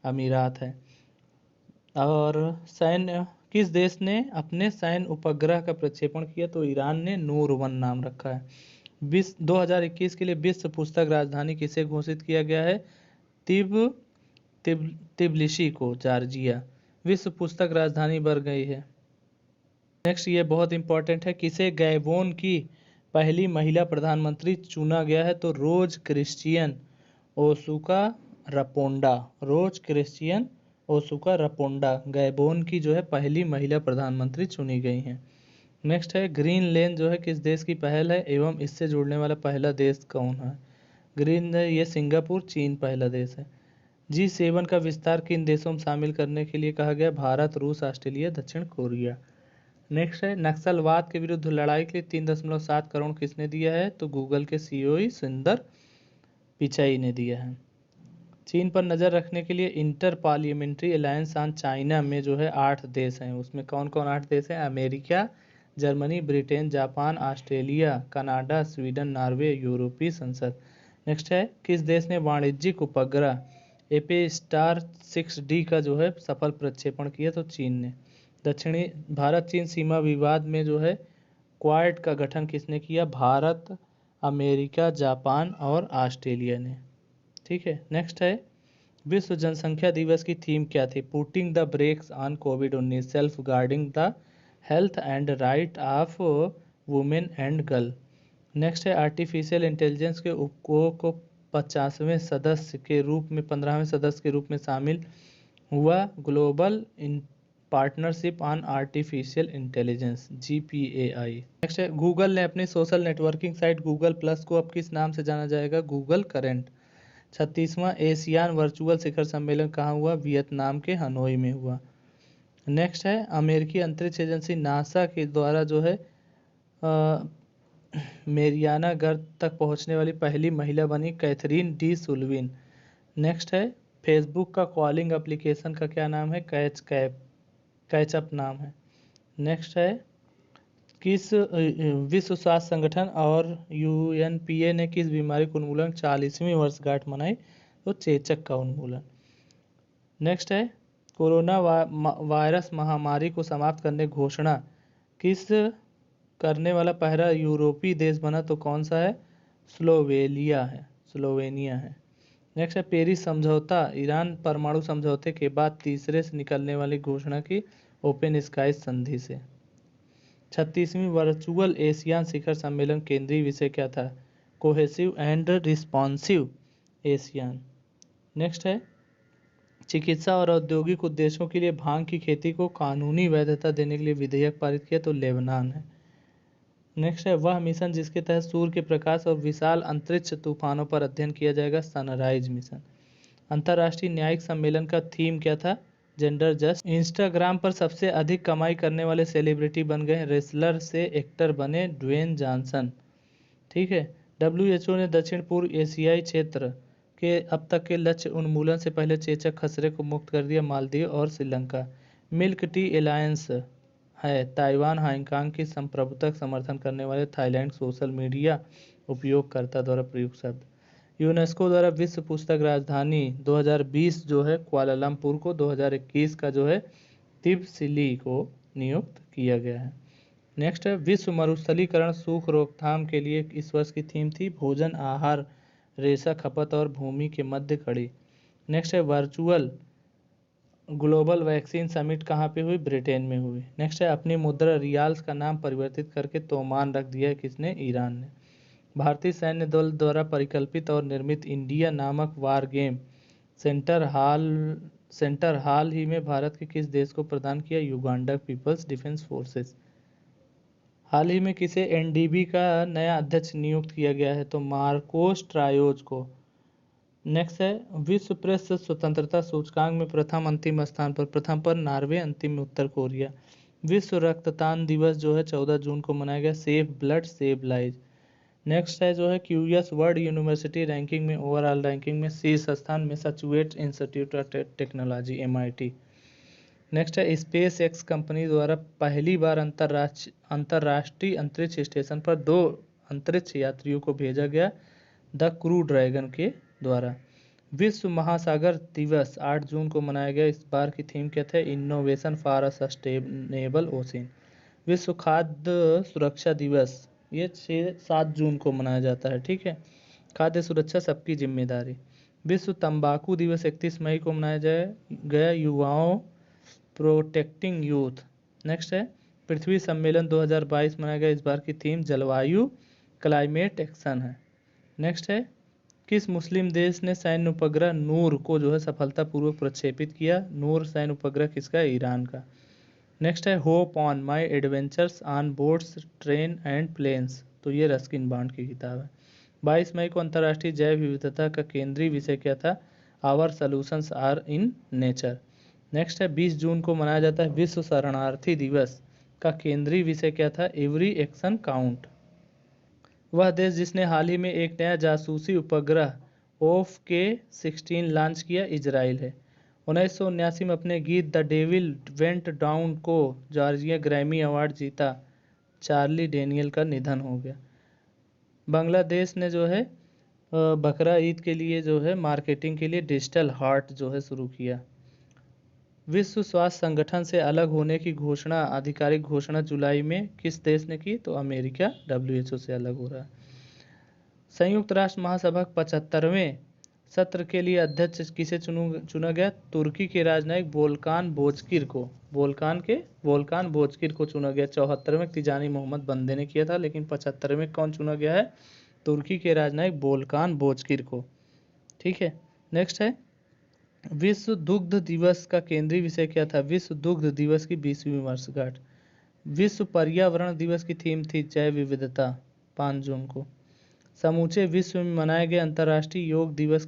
अमीरात है। और सैन्य किस देश ने अपने सैन्य उपग्रह का प्रक्षेपण किया? तो ईरान ने नूर-1 नाम रखा है। 2021 के लिए विश्व पुस्तक राजधानी किसे घोषित किया गया है? तिब्लिसी को, जॉर्जिया विश्व पुस्तक राजधानी बन गई है। नेक्स्ट, ये बहुत इंपॉर्टेंट है, किसे गैबोन की पहली महिला प्रधानमंत्री चुना गया है तो रोज क्रिश्चियन ओसुका रपोंडा। रोज क्रिश्चियन ओसुका रपोंडा गैबोन की जो है पहली महिला प्रधानमंत्री चुनी गई हैं। नेक्स्ट है ग्रीन लेन जो है किस देश की पहल है एवं इससे जुड़ने वाला पहला देश कौन है? ग्रीन ये सिंगापुर, चीन पहला देश है। G7 का विस्तार किन देशों में शामिल करने के लिए कहा गया? भारत, रूस, ऑस्ट्रेलिया, दक्षिण कोरिया। नेक्स्ट है नक्सलवाद के विरुद्ध लड़ाई के लिए 3.7 करोड़ किसने दिया है? तो गूगल के सीईओ सुंदर पिचाई ने दिया है। चीन पर नज़र रखने के लिए inter parliamentary alliance on China में जो है 8 देश हैं। उसमें कौन कौन 8 देश हैं? America, Germany, Britain, Japan, Australia, Canada, Sweden, Norway, यूरोपीय संसद। नेक्स्ट है किस देश ने वाणिज्यिक उपग्रह एपेस्टार 6D का जो है सफल प्रक्षेपण किया? तो चीन ने। दक्षिणी भारत चीन सीमा विवाद में जो है क्वाड का गठन किसने किया? भारत, अमेरिका, जापान और ऑस्ट्रेलिया ने। ठीक है। नेक्स्ट है विश्व जनसंख्या दिवस की थीम क्या थी? Putting the brakes on COVID, self guarding the health and right of women and girl. Next है आर्टिफिशियल इंटेलिजेंस के उपयोग को 50वें सदस्य के रूप में 15वें सदस्य के रूप में शामिल हुआ global partnership on artificial intelligence GPAI। Next है गूगल ने अपनी social networking site Google plus को अब किस नाम से जाना जाएगा? Google current. 36वां एशियान वर्चुअल शिखर सम्मेलन कहाँ हुआ? वियतनाम के हनोई में हुआ। नेक्स्ट है अमेरिकी अंतरिक्ष एजेंसी नासा के द्वारा जो है मेरियाना गर्त तक पहुंचने वाली पहली महिला बनी कैथरीन डी सुल्विन। नेक्स्ट है फेसबुक का कॉलिंग एप्लीकेशन का क्या नाम है? कैचअप नाम है। नेक्स्ट है किस विश्व स्वास्थ्य संगठन और UNPA ने किस बीमारी का उन्मूलन 40वीं वर्षगांठ मनाई? तो चेचक का उन्मूलन। नेक्स्ट है कोरोना वायरस महामारी को समाप्त करने की घोषणा किस करने वाला पहला यूरोपीय देश बना? तो कौन सा है? स्लोवेनिया है। नेक्स्ट है पेरिस समझौता ईरान परमाणु समझौते के बाद तीसरे से निकलने वाली घोषणा की ओपन स्काई संधि से। 36वीं वर्चुअल एशियान शिखर सम्मेलन केंद्रीय विषय क्या था? Cohesive and responsive ASEAN. Next है चिकित्सा और औद्योगिक उद्देश्यों के लिए भांग की खेती को कानूनी वैधता देने के लिए विधेयक पारित किया? तो लेबनान है। नेक्स्ट है वह मिशन जिसके तहत सूर्य के प्रकाश और विशाल अंतरिक्ष तूफानों पर अध्ययन किया जाएगा? Sunrise mission. अंतर्राष्ट्रीय न्यायिक सम्मेलन का थीम क्या था? Gender just. इंस्टाग्राम पर सबसे अधिक कमाई करने वाले सेलिब्रिटी बन गए रेसलर से एक्टर बने ड्वेन जॉनसन। ठीक है। WHO ने दक्षिण पूर्व एशियाई क्षेत्र के अब तक के लक्ष्य उन्मूलन से पहले चेचक खसरे को मुक्त कर दिया? मालदीव और श्रीलंका। मिल्क टी एलायंस है ताइवान हांगकांग की संप्रभुता का समर्थन करने वाले थाईलैंड सोशल मीडिया उपयोगकर्ता द्वारा प्रयुक्त शब्द। यूनेस्को द्वारा विश्व पुस्तक राजधानी 2020 जो है कुआलालंपुर को, 2021 का जो है तिब्बत को नियुक्त किया गया है। नेक्स्ट है विश्व मरुस्थलीकरण सूख रोकथाम के लिए इस वर्ष की थीम थी भोजन, आहार, रेशा खपत और भूमि के मध्य खड़ी। नेक्स्ट है वर्चुअल ग्लोबल वैक्सीन समिट कहाँ पे हुई? ब्रिटेन में हुई। नेक्स्ट है अपनी मुद्रा रियाल्स का नाम परिवर्तित करके तोमान रख दिया है किसने? ईरान ने। भारतीय सैन्य दल द्वारा परिकल्पित और निर्मित इंडिया नामक वार गेम सेंटर हाल ही में भारत के किस देश को प्रदान किया? Uganda people's defence forces. हाल ही में किसे NDB का नया अध्यक्ष नियुक्त किया गया है? तो मार्कोस ट्रायोज को। नेक्स्ट है विश्व प्रेस स्वतंत्रता सूचकांक में प्रथम अंतिम स्थान पर, प्रथम पर नॉर्वे, अंतिम में उत्तर कोरिया। विश्व रक्तदान दिवस जो है 14 जून को मनाया गया। Save blood save life. Next है जो है QS वर्ल्ड यूनिवर्सिटी रैंकिंग में ओवरऑल रैंकिंग में शीर्ष स्थान Massachusetts institute of technology MIT। Next है स्पेस एक्स कंपनी द्वारा पहली बार अंतर्राष्ट्रीय अंतरिक्ष स्टेशन पर 2 अंतरिक्ष यात्रियों को भेजा गया द क्रू ड्रैगन के द्वारा। विश्व महासागर दिवस 8 जून को मनाया गया। इस बार की थीम क्या था? Innovation for a sustainable ocean. विश्व खाद्य सुरक्षा दिवस ये 7 जून को मनाया जाता है। ठीक है। खाद्य सुरक्षा सबकी जिम्मेदारी। विश्व तंबाकू दिवस 31 मई को मनाया गया। युवाओं प्रोटेक्टिंग यूथ। नेक्स्ट है पृथ्वी सम्मेलन 2022 मनाया गया। इस बार की थीम जलवायु क्लाइमेट एक्शन है। नेक्स्ट है, किस मुस्लिम देश ने सैन्य उपग्रह नूर को जो है सफलतापूर्वक प्रक्षेपित किया? नूर सैन्य उपग्रह किसका है? ईरान का। नेक्स्ट है, hop on my adventures on boats train and planes, तो ये रस्किन बॉन्ड की किताब है। 22 मई को अंतर्राष्ट्रीय जैव विविधता का केंद्रीय विषय क्या था? Our solutions are in nature. Next है, 20 जून को मनाया जाता है विश्व शरणार्थी दिवस का केंद्रीय विषय क्या था? Every action count. वह देश जिसने हाल ही में एक नया जासूसी उपग्रह ओफ के 16 लॉन्च किया इजराइल है। 1979 में अपने गीत द डेविल वेंट डाउन को जॉर्जिया ग्रैमी अवार्ड जीता चार्ली डेनियल का निधन हो गया। बांग्लादेश ने जो है बकरा ईद के लिए जो है मार्केटिंग के लिए डिजिटल हार्ट जो है शुरू किया। विश्व स्वास्थ्य संगठन से अलग होने की घोषणा, आधिकारिक घोषणा जुलाई में किस देश ने की? तो अमेरिका WHO से अलग हो रहा है। संयुक्त राष्ट्र महासभा 75वें सत्र के लिए अध्यक्ष किसे चुना गया? तुर्की के राजनयिक वोल्कान बोजकिर को। वोल्कान बोजकिर को चुना गया। 74वें तिजानी मोहम्मद बंदे ने किया था, लेकिन 75वें कौन चुना गया है? तुर्की के राजनयिक वोल्कान बोजकिर को। ठीक है। नेक्स्ट है, विश्व दुग्ध दिवस का केंद्रीय विषय क्या था? विश्व दुग्ध दिवस की 20वीं वर्षगांठ। विश्व पर्यावरण दिवस की थीम थी जैव विविधता, 5 जून को। समूचे विश्व में मनाए गए अंतर्राष्ट्रीय योग दिवस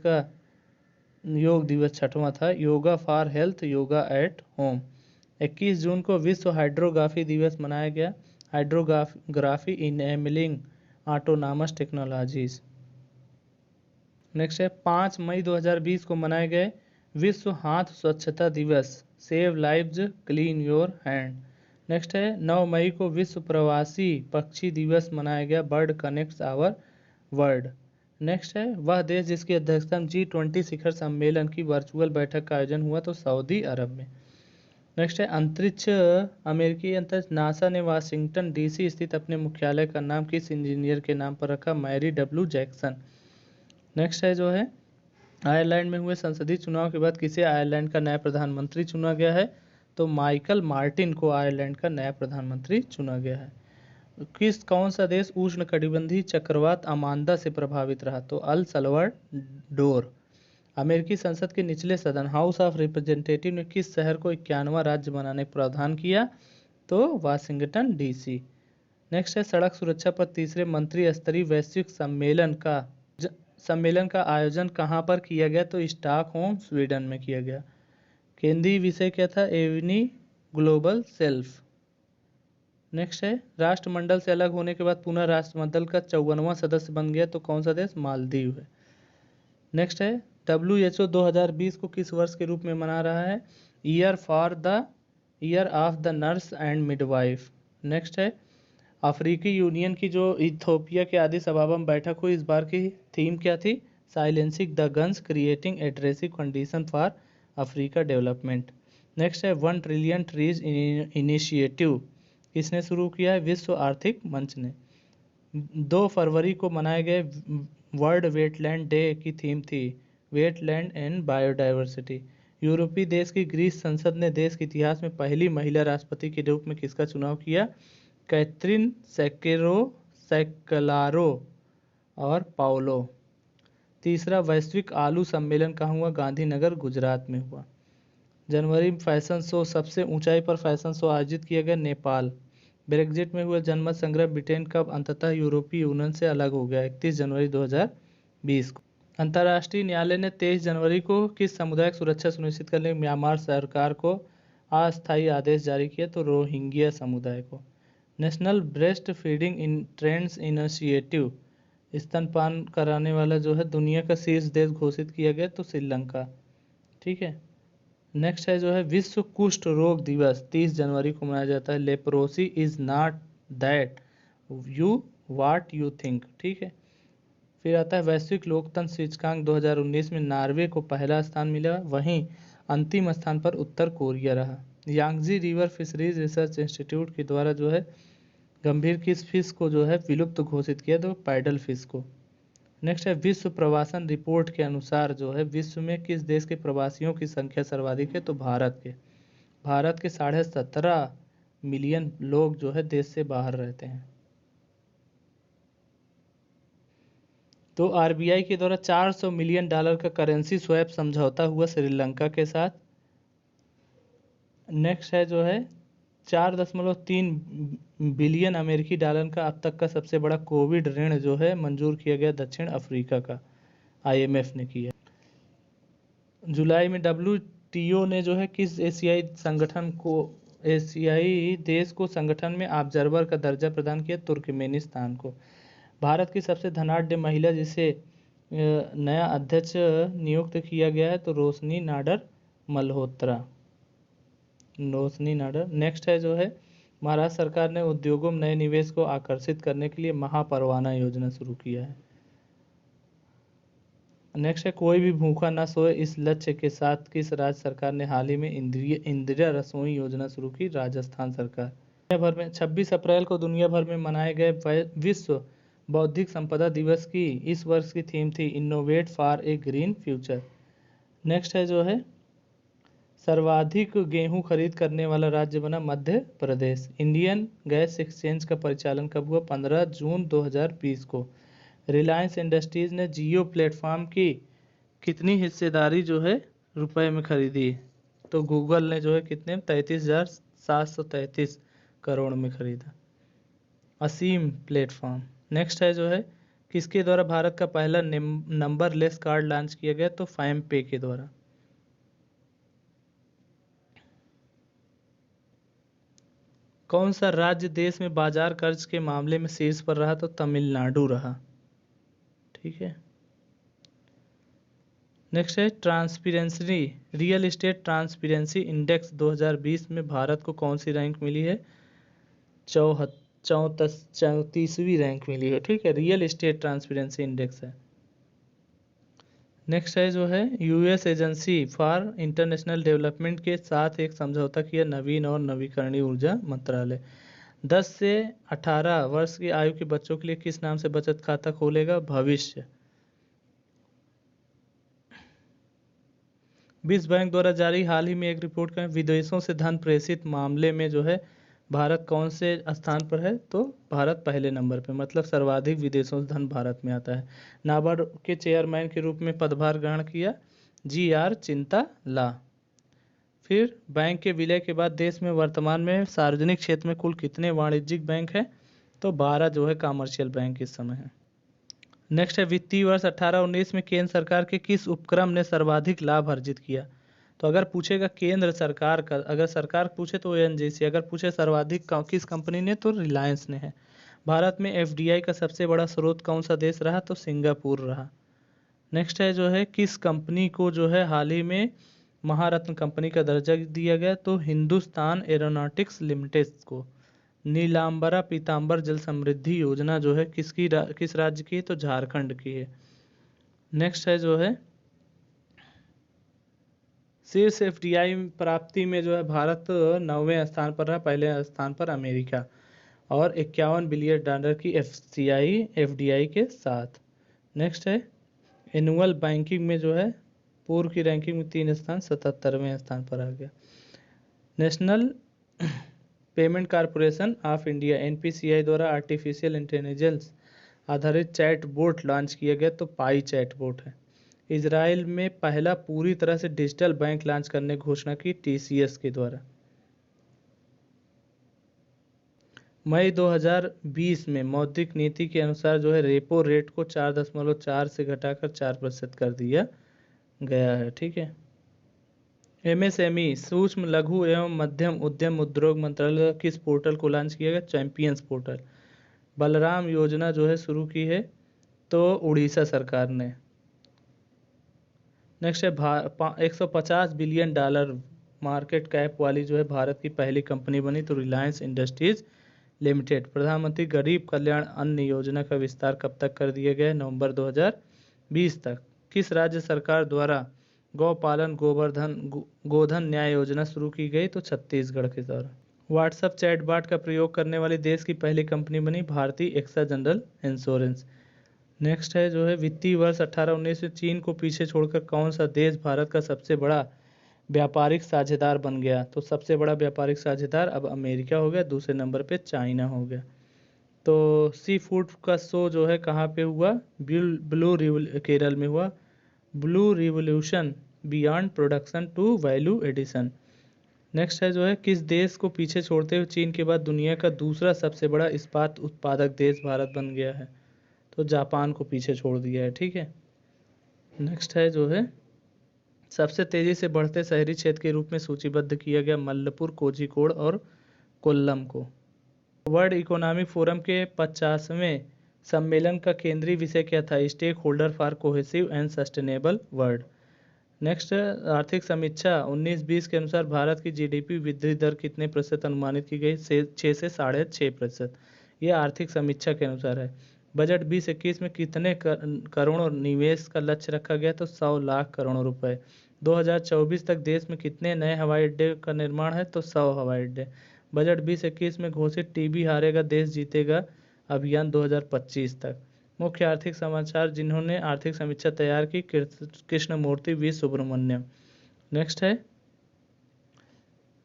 6वां था, yoga for health, yoga at home. 21 जून को विश्व हाइड्रोग्राफी दिवस मनाया गया, hydrography enabling autonomous technologies. Next है, 5 मई 2020 को मनाए गए विश्व हाथ स्वच्छता दिवस, save lives clean your hand. Next है, 9 मई को विश्व प्रवासी पक्षी दिवस मनाया गया, bird connects our world. Next है, वह देश जिसकी अध्यक्षता में G20 शिखर सम्मेलन की वर्चुअल बैठक का आयोजन हुआ, तो सऊदी अरब में। नेक्स्ट है, अमेरिकी अंतरिक्ष नासा ने वाशिंगटन DC स्थित अपने मुख्यालय का नाम किस इंजीनियर के नाम पर रखा? Mary W Jackson. नेक्स्ट है जो है, आयरलैंड में हुए संसदीय चुनाव के बाद किसे आयरलैंड का नया प्रधानमंत्री चुना गया है? तो माइकल मार्टिन को आयरलैंड का नया प्रधानमंत्री चुना गया है। कौन सा देश उष्णकटिबंधीय चक्रवात अमांदा से प्रभावित रहा? तो अल सल्वाडोर। अमेरिकी संसद के निचले सदन हाउस ऑफ रिप्रेजेंटेटिव ने किस शहर को 51वां राज्य बनाने का प्रावधान किया? तो वाशिंगटन DC। नेक्स्ट है, सड़क सुरक्षा पर तीसरे मंत्री स्तरीय वैश्विक सम्मेलन का आयोजन कहाँ पर किया गया? तो स्टॉकहोम स्वीडन में किया गया। केंद्रीय विषय क्या था? एवनी ग्लोबल सेल्फ। नेक्स्ट है, राष्ट्रमंडल से अलग होने के बाद पुनः राष्ट्रमंडल का 54वां सदस्य बन गया, तो कौन सा देश? मालदीव है। नेक्स्ट है, WHO 2020 को किस वर्ष के रूप में मना रहा है? Year of the nurse and midwife. Next है, अफ्रीकी यूनियन की जो इथियोपिया के आदिस अबाबा में बैठक हुई, इस बार की थीम क्या थी? साइलेंसिंग द गन्स, क्रिएटिंग एड्रेसिव condition for Africa development. Next है, 1 ट्रिलियन ट्रीज इनिशिएटिव किसने शुरू किया है? विश्व आर्थिक मंच ने। 2 फरवरी को मनाए गए वर्ल्ड वेटलैंड डे की थीम थी वेटलैंड एंड बायोडाइवर्सिटी। यूरोपीय देश की ग्रीस संसद ने देश के इतिहास में पहली महिला राष्ट्रपति के रूप में किसका चुनाव किया? कैथरीन सेक्लारो और पाओलो। तीसरा वैश्विक आलू सम्मेलन कहाँ हुआ? गांधीनगर, गुजरात में हुआ। जनवरी में फैशन शो, सबसे ऊंचाई पर फैशन शो आयोजित किया गया, नेपाल। ब्रेग्जिट में हुआ जनमत संग्रह ब्रिटेन कब अंततः यूरोपीय यूनियन से अलग हो गया? 31 जनवरी 2020 को। अंतर्राष्ट्रीय न्यायालय ने 23 जनवरी को किस सामुदायिक सुरक्षा सुनिश्चित करने के म्यांमार सरकार को अस्थायी आदेश जारी किया? तो रोहिंग्या समुदाय को। National breast feeding trends initiative, स्तनपान कराने वाला जो है दुनिया का शीर्ष देश घोषित किया गया, तो श्रीलंका। ठीक है। नेक्स्ट है जो है, विश्व कुष्ठ रोग दिवस 30 जनवरी को मनाया जाता है। Leprosy is not that what you think. ठीक है। फिर आता है वैश्विक लोकतंत्र सूचकांक 2019 में नॉर्वे को पहला स्थान मिला, वहीं अंतिम स्थान पर उत्तर कोरिया रहा। Yangtze river fisheries research institute के द्वारा जो है गंभीर किस फिश को जो है विलुप्त घोषित किया? तो पैडल फिश को। नेक्स्ट है, विश्व प्रवासन रिपोर्ट के अनुसार जो है विश्व में किस देश के प्रवासियों की संख्या सर्वाधिक है? तो भारत के 17.5 मिलियन लोग जो है देश से बाहर रहते हैं। तो आरबीआई के द्वारा $400 मिलियन का करेंसी स्वैप समझौता हुआ श्रीलंका के साथ। नेक्स्ट है जो है 4.3 बिलियन अमेरिकी डॉलर का अब तक का सबसे बड़ा कोविड ऋण जो है मंजूर किया गया दक्षिण अफ्रीका का, आईएमएफ ने किया। जुलाई में डब्ल्यूटीओ ने जो है किस एशियाई देश को संगठन में ऑब्जर्वर का दर्जा प्रदान किया? तुर्कमेनिस्तान को। भारत की सबसे धनाढ्य महिला जिसे नया अध्यक्ष नियुक्त किया गया है तो रोशनी नाडर मल्होत्रा। नेक्स्ट है जो है महाराष्ट्र सरकार ने उद्योगों में नए निवेश को आकर्षित करने के लिए महापरवाना योजना शुरू किया है। नेक्स्ट है कोई भी भूखा ना सोए इस लक्ष्य के साथ किस राज्य सरकार ने हाल ही में इंदिरा रसोई योजना शुरू की? राजस्थान सरकार। दुनिया भर में 26 अप्रैल को दुनिया भर में मनाए गए विश्व बौद्धिक संपदा दिवस की इस वर्ष की थीम थी innovate for a green future. Next है जो है सर्वाधिक गेहूं खरीद करने वाला राज्य बना Madhya Pradesh. Indian gas exchange का परिचालन कब हुआ? 15 जून 2020 को। रिलायंस इंडस्ट्रीज ने जियो प्लेटफॉर्म की कितनी हिस्सेदारी जो है रुपए में खरीदी? तो गूगल ने जो है कितने 33,733 करोड़ में खरीदा। असीम प्लेटफॉर्म। नेक्स्ट है जो है किसके द्वारा भारत का पहला नंबरलेस कार्ड लॉन्च किया गया? तो फैम पे के द्वारा। कौन सा राज्य देश में बाजार कर्ज के मामले में शीर्ष पर रहा? तो तमिलनाडु रहा। ठीक है। नेक्स्ट है transparency real estate transparency index 2020 में भारत को कौन सी रैंक मिली है? 34वीं रैंक मिली है। ठीक है, रियल एस्टेट ट्रांसपेरेंसी इंडेक्स है। नेक्स्ट है जो है US agency for international development के साथ एक समझौता किया नवीन और नवीकरणीय ऊर्जा मंत्रालय। 10 से 18 वर्ष की आयु के बच्चों के लिए किस नाम से बचत खाता खोलेगा? भविष्य। विश्व बैंक द्वारा जारी हाल ही में एक रिपोर्ट का विदेशों से धन प्रेषित मामले में जो है भारत कौन से स्थान पर है? तो भारत पहले नंबर पे, मतलब सर्वाधिक विदेशों से धन भारत में आता है। नाबार्ड के चेयरमैन के रूप में पदभार ग्रहण किया GR चिंताला। फिर बैंक के विलय के बाद देश में वर्तमान में सार्वजनिक क्षेत्र में कुल कितने वाणिज्यिक बैंक हैं? तो 12 जो है कॉमर्शियल बैंक इस समय है। नेक्स्ट है वित्तीय वर्ष 18-19 में केंद्र सरकार के किस उपक्रम ने सर्वाधिक लाभ अर्जित किया? तो अगर पूछेगा केंद्र सरकार का, अगर सरकार पूछे तो ONGC, अगर पूछे सर्वाधिक किस कंपनी ने तो रिलायंस ने है। भारत में FDI का सबसे बड़ा स्रोत कौन सा देश रहा? तो सिंगापुर रहा। नेक्स्ट है जो है किस कंपनी को जो है हाल ही में महारत्न कंपनी का दर्जा दिया गया? तो हिंदुस्तान एरोनॉटिक्स लिमिटेड को। नीलांबरा पीतांबर जल समृद्धि योजना जो है किस राज्य की है? तो झारखंड की है। नेक्स्ट है जो है शीर्ष FDI प्राप्ति में जो है भारत 9वें स्थान पर रहा, पहले स्थान पर अमेरिका, और 51 बिलियन डॉलर की FDI के साथ। नेक्स्ट है एनुअल बैंकिंग में जो है पूर्व की रैंकिंग में 3 स्थान 77वें स्थान पर आ गया। National payment corporation of India NPCI द्वारा आर्टिफिशियल इंटेलिजेंस आधारित चैट बोट लॉन्च किया गया, तो पाई चैट बोट है। इजराइल में पहला पूरी तरह से डिजिटल बैंक लॉन्च करने की घोषणा की TCS के द्वारा। मई 2020 में मौद्रिक नीति के अनुसार जो है रेपो रेट को 4.4 से घटाकर 4% कर दिया गया है। ठीक है। MSME सूक्ष्म लघु एवं मध्यम उद्यम उद्योग मंत्रालय किस पोर्टल को लॉन्च किया गया? Champions portal. बलराम योजना जो है शुरू की है तो उड़ीसा सरकार ने। नेक्स्ट है 150 बिलियन डॉलर मार्केट कैप वाली जो है भारत की पहली कंपनी बनी, तो रिलायंस इंडस्ट्रीज लिमिटेड। प्रधानमंत्री गरीब कल्याण अन्न योजना का विस्तार कब तक कर दिया गया? नवंबर 2020 तक। किस राज्य सरकार द्वारा गौपालन गोधन न्याय योजना शुरू की गई? तो छत्तीसगढ़ के द्वारा। व्हाट्सएप चैटबॉट का प्रयोग करने वाली देश की पहली कंपनी बनी भारतीय एक्सा जनरल इंश्योरेंस। नेक्स्ट है जो है वित्तीय वर्ष 18-19 में चीन को पीछे छोड़कर कौन सा देश भारत का सबसे बड़ा व्यापारिक साझेदार बन गया? तो सबसे बड़ा व्यापारिक साझेदार अब अमेरिका हो गया, दूसरे नंबर पे चाइना हो गया। तो सी फूड का शो जो है कहाँ पे हुआ? केरल में हुआ। Blue revolution beyond production to value addition. Next है जो है, किस देश को पीछे छोड़ते हुए चीन के बाद दुनिया का दूसरा सबसे बड़ा इस्पात उत्पादक देश भारत बन गया है? तो जापान को पीछे छोड़ दिया है। ठीक है। नेक्स्ट है जो है, सबसे तेजी से बढ़ते शहरी क्षेत्र के रूप में सूचीबद्ध किया गया मल्लपुर, कोझिकोड और कोल्लम को। वर्ल्ड इकोनॉमिक फोरम के 50वें सम्मेलन का केंद्रीय विषय क्या था? Stakeholder for cohesive and sustainable world. Next, आर्थिक समीक्षा 19-20 के अनुसार भारत की जीडीपी वृद्धि दर कितने प्रतिशत अनुमानित की गई? 6 से 6.5%। यह आर्थिक समीक्षा के अनुसार है। बजट 2021 में कितने करोड़ निवेश का लक्ष्य रखा गया? तो 100 लाख करोड़ रुपए। 2024 तक देश में कितने नए हवाई अड्डे का निर्माण है? तो 100 हवाई अड्डे। बजट 2021 में घोषित टीबी हारेगा देश जीतेगा अभियान 2025 तक। मुख्य आर्थिक समाचार जिन्होंने आर्थिक समीक्षा तैयार की, कृष्णमूर्ति वी सुब्रमण्यम। नेक्स्ट है,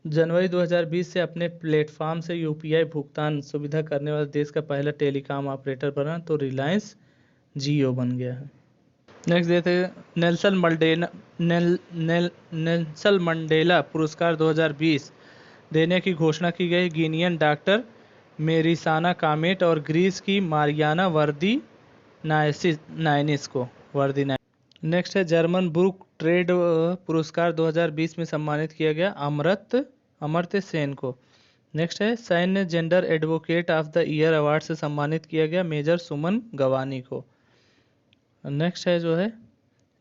जनवरी 2020 से अपने प्लेटफॉर्म से यूपीआई भुगतान सुविधा करने वाला देश का पहला टेलीकॉम ऑपरेटर बना, तो रिलायंस जियो बन गया है। नेक्स्ट देते हैं, नेल्सन मंडेला पुरस्कार 2020 देने की घोषणा की गई गिनियन डॉक्टर मेरिसाना कामेट और ग्रीस की मारियाना वर्दी नाइनिस को। नेक्स्ट है, जर्मन बुक ट्रेड पुरस्कार 2020 में सम्मानित किया गया अमर्त्य सेन को। नेक्स्ट है, सैन्य gender advocate of the year award से सम्मानित किया गया मेजर सुमन गवानी को। नेक्स्ट है जो है,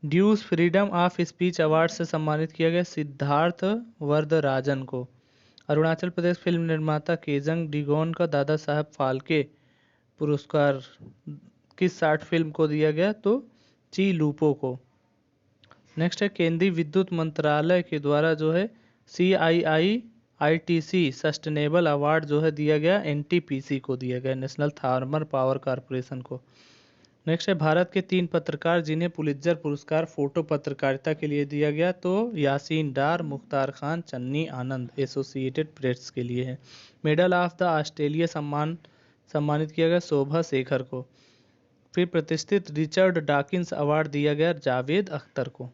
ड्यूस फ्रीडम ऑफ स्पीच अवार्ड से सम्मानित किया गया सिद्धार्थ वरदराजन को। अरुणाचल प्रदेश फिल्म निर्माता केजंग डिगोन का दादा साहब फाल्के पुरस्कार किस शॉर्ट फिल्म को दिया गया? तो ची लूपो को। नेक्स्ट है, केंद्रीय विद्युत मंत्रालय के द्वारा जो है CII-ITC सस्टेनेबल अवार्ड जो है दिया गया NTPC को दिया गया, नेशनल थर्मल पावर कॉरपोरेशन को। नेक्स्ट है, भारत के 3 पत्रकार जिन्हें पुलित्जर पुरस्कार फोटो पत्रकारिता के लिए दिया गया, तो यासीन डार, मुख्तार खान, चन्नी आनंद एसोसिएटेड प्रेस के लिए है। मेडल ऑफ द ऑस्ट्रेलिया सम्मानित किया गया शोभा शेखर को। फिर प्रतिष्ठित रिचर्ड डॉकिंस अवार्ड दिया गया जावेद अख्तर को।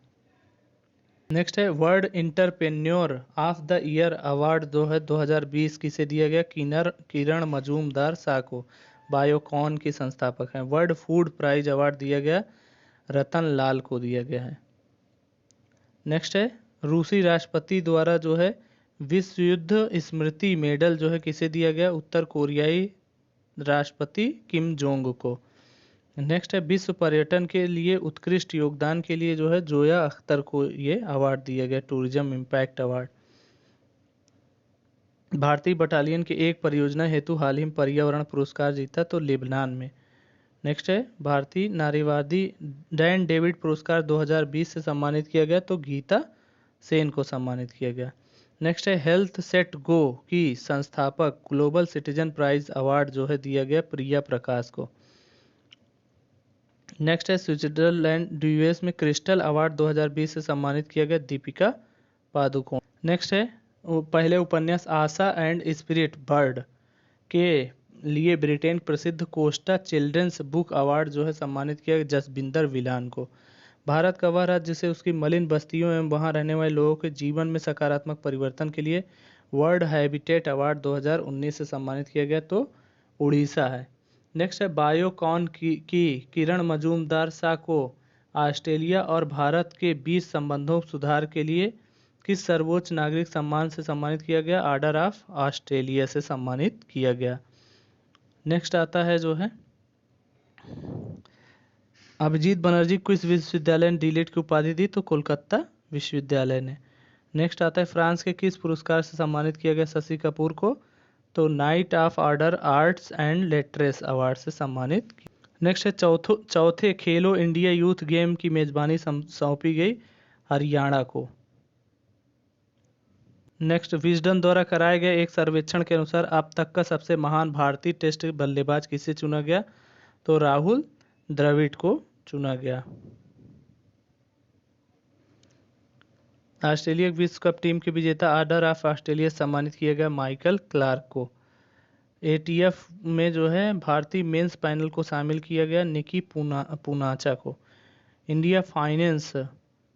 नेक्स्ट है, world entrepreneur of the year award जो है 2020 किसे दिया गया? किरण मजूमदार शाह को, बायोकॉन के संस्थापक हैं। वर्ल्ड फूड प्राइज अवार्ड दिया गया रतन लाल को दिया गया है। नेक्स्ट है, रूसी राष्ट्रपति द्वारा जो है विश्व युद्ध स्मृति मेडल जो है किसे दिया गया? उत्तर कोरियाई राष्ट्रपति किम जोंग को। नेक्स्ट है, विश्व पर्यटन के लिए उत्कृष्ट योगदान के लिए जो है जोया अख्तर को ये अवार्ड दिया गया, टूरिज्म इम्पैक्ट अवार्ड। भारतीय बटालियन के एक परियोजना हेतु हाल ही में पर्यावरण पुरस्कार जीता, तो लेबनान में। नेक्स्ट है, भारतीय नारीवादी डैन डेविड पुरस्कार 2020 से सम्मानित किया गया, तो गीता सेन को सम्मानित किया गया। नेक्स्ट है, हेल्थ सेट गो की संस्थापक ग्लोबल सिटीजन प्राइज अवार्ड जो है दिया गया प्रिया प्रकाश को। नेक्स्ट है, स्विट्जरलैंड ड्यूएस में क्रिस्टल अवार्ड 2020 से सम्मानित किया गया दीपिका पादुकोण। नेक्स्ट है, पहले उपन्यास आशा एंड स्पिरिट बर्ड के लिए ब्रिटेन प्रसिद्ध कोस्टा चिल्ड्रंस बुक अवार्ड जो है सम्मानित किया गया जसबिंदर विलान को। भारत का वह राज्य जिसे उसकी मलिन बस्तियों एवं वहां रहने वाले लोगों के जीवन में सकारात्मक परिवर्तन के लिए वर्ल्ड हैबिटेट अवार्ड 2019 से सम्मानित किया गया, तो उड़ीसा है। नेक्स्ट है, बायोकॉन की किरण मजूमदार शाह को ऑस्ट्रेलिया और भारत के बीच संबंधों सुधार के लिए किस सर्वोच्च नागरिक सम्मान से सम्मानित किया गया? ऑर्डर ऑफ ऑस्ट्रेलिया से सम्मानित किया गया। नेक्स्ट आता है जो है, अभिजीत बनर्जी को इस विश्वविद्यालय ने डीलिट की उपाधि दी, तो कोलकाता विश्वविद्यालय ने। नेक्स्ट आता है, फ्रांस के किस पुरस्कार से सम्मानित किया गया शशि कपूर को? तो knight of order arts and letters award से सम्मानित किया। नेक्स्ट है, चौथे खेलो इंडिया यूथ गेम की मेजबानी सौंपी गई हरियाणा को। नेक्स्ट, विजडन द्वारा कराए गए एक सर्वेक्षण के अनुसार अब तक का सबसे महान भारतीय टेस्ट बल्लेबाज किसे चुना गया? तो राहुल द्रविड़ को चुना गया। ऑस्ट्रेलिया विश्व कप टीम के विजेता ऑर्डर ऑफ ऑस्ट्रेलिया सम्मानित किया गया माइकल क्लार्क को। एटीएफ में जो है भारतीय मेंस पैनल को शामिल किया गया, निकी पूनाचा को। India finance,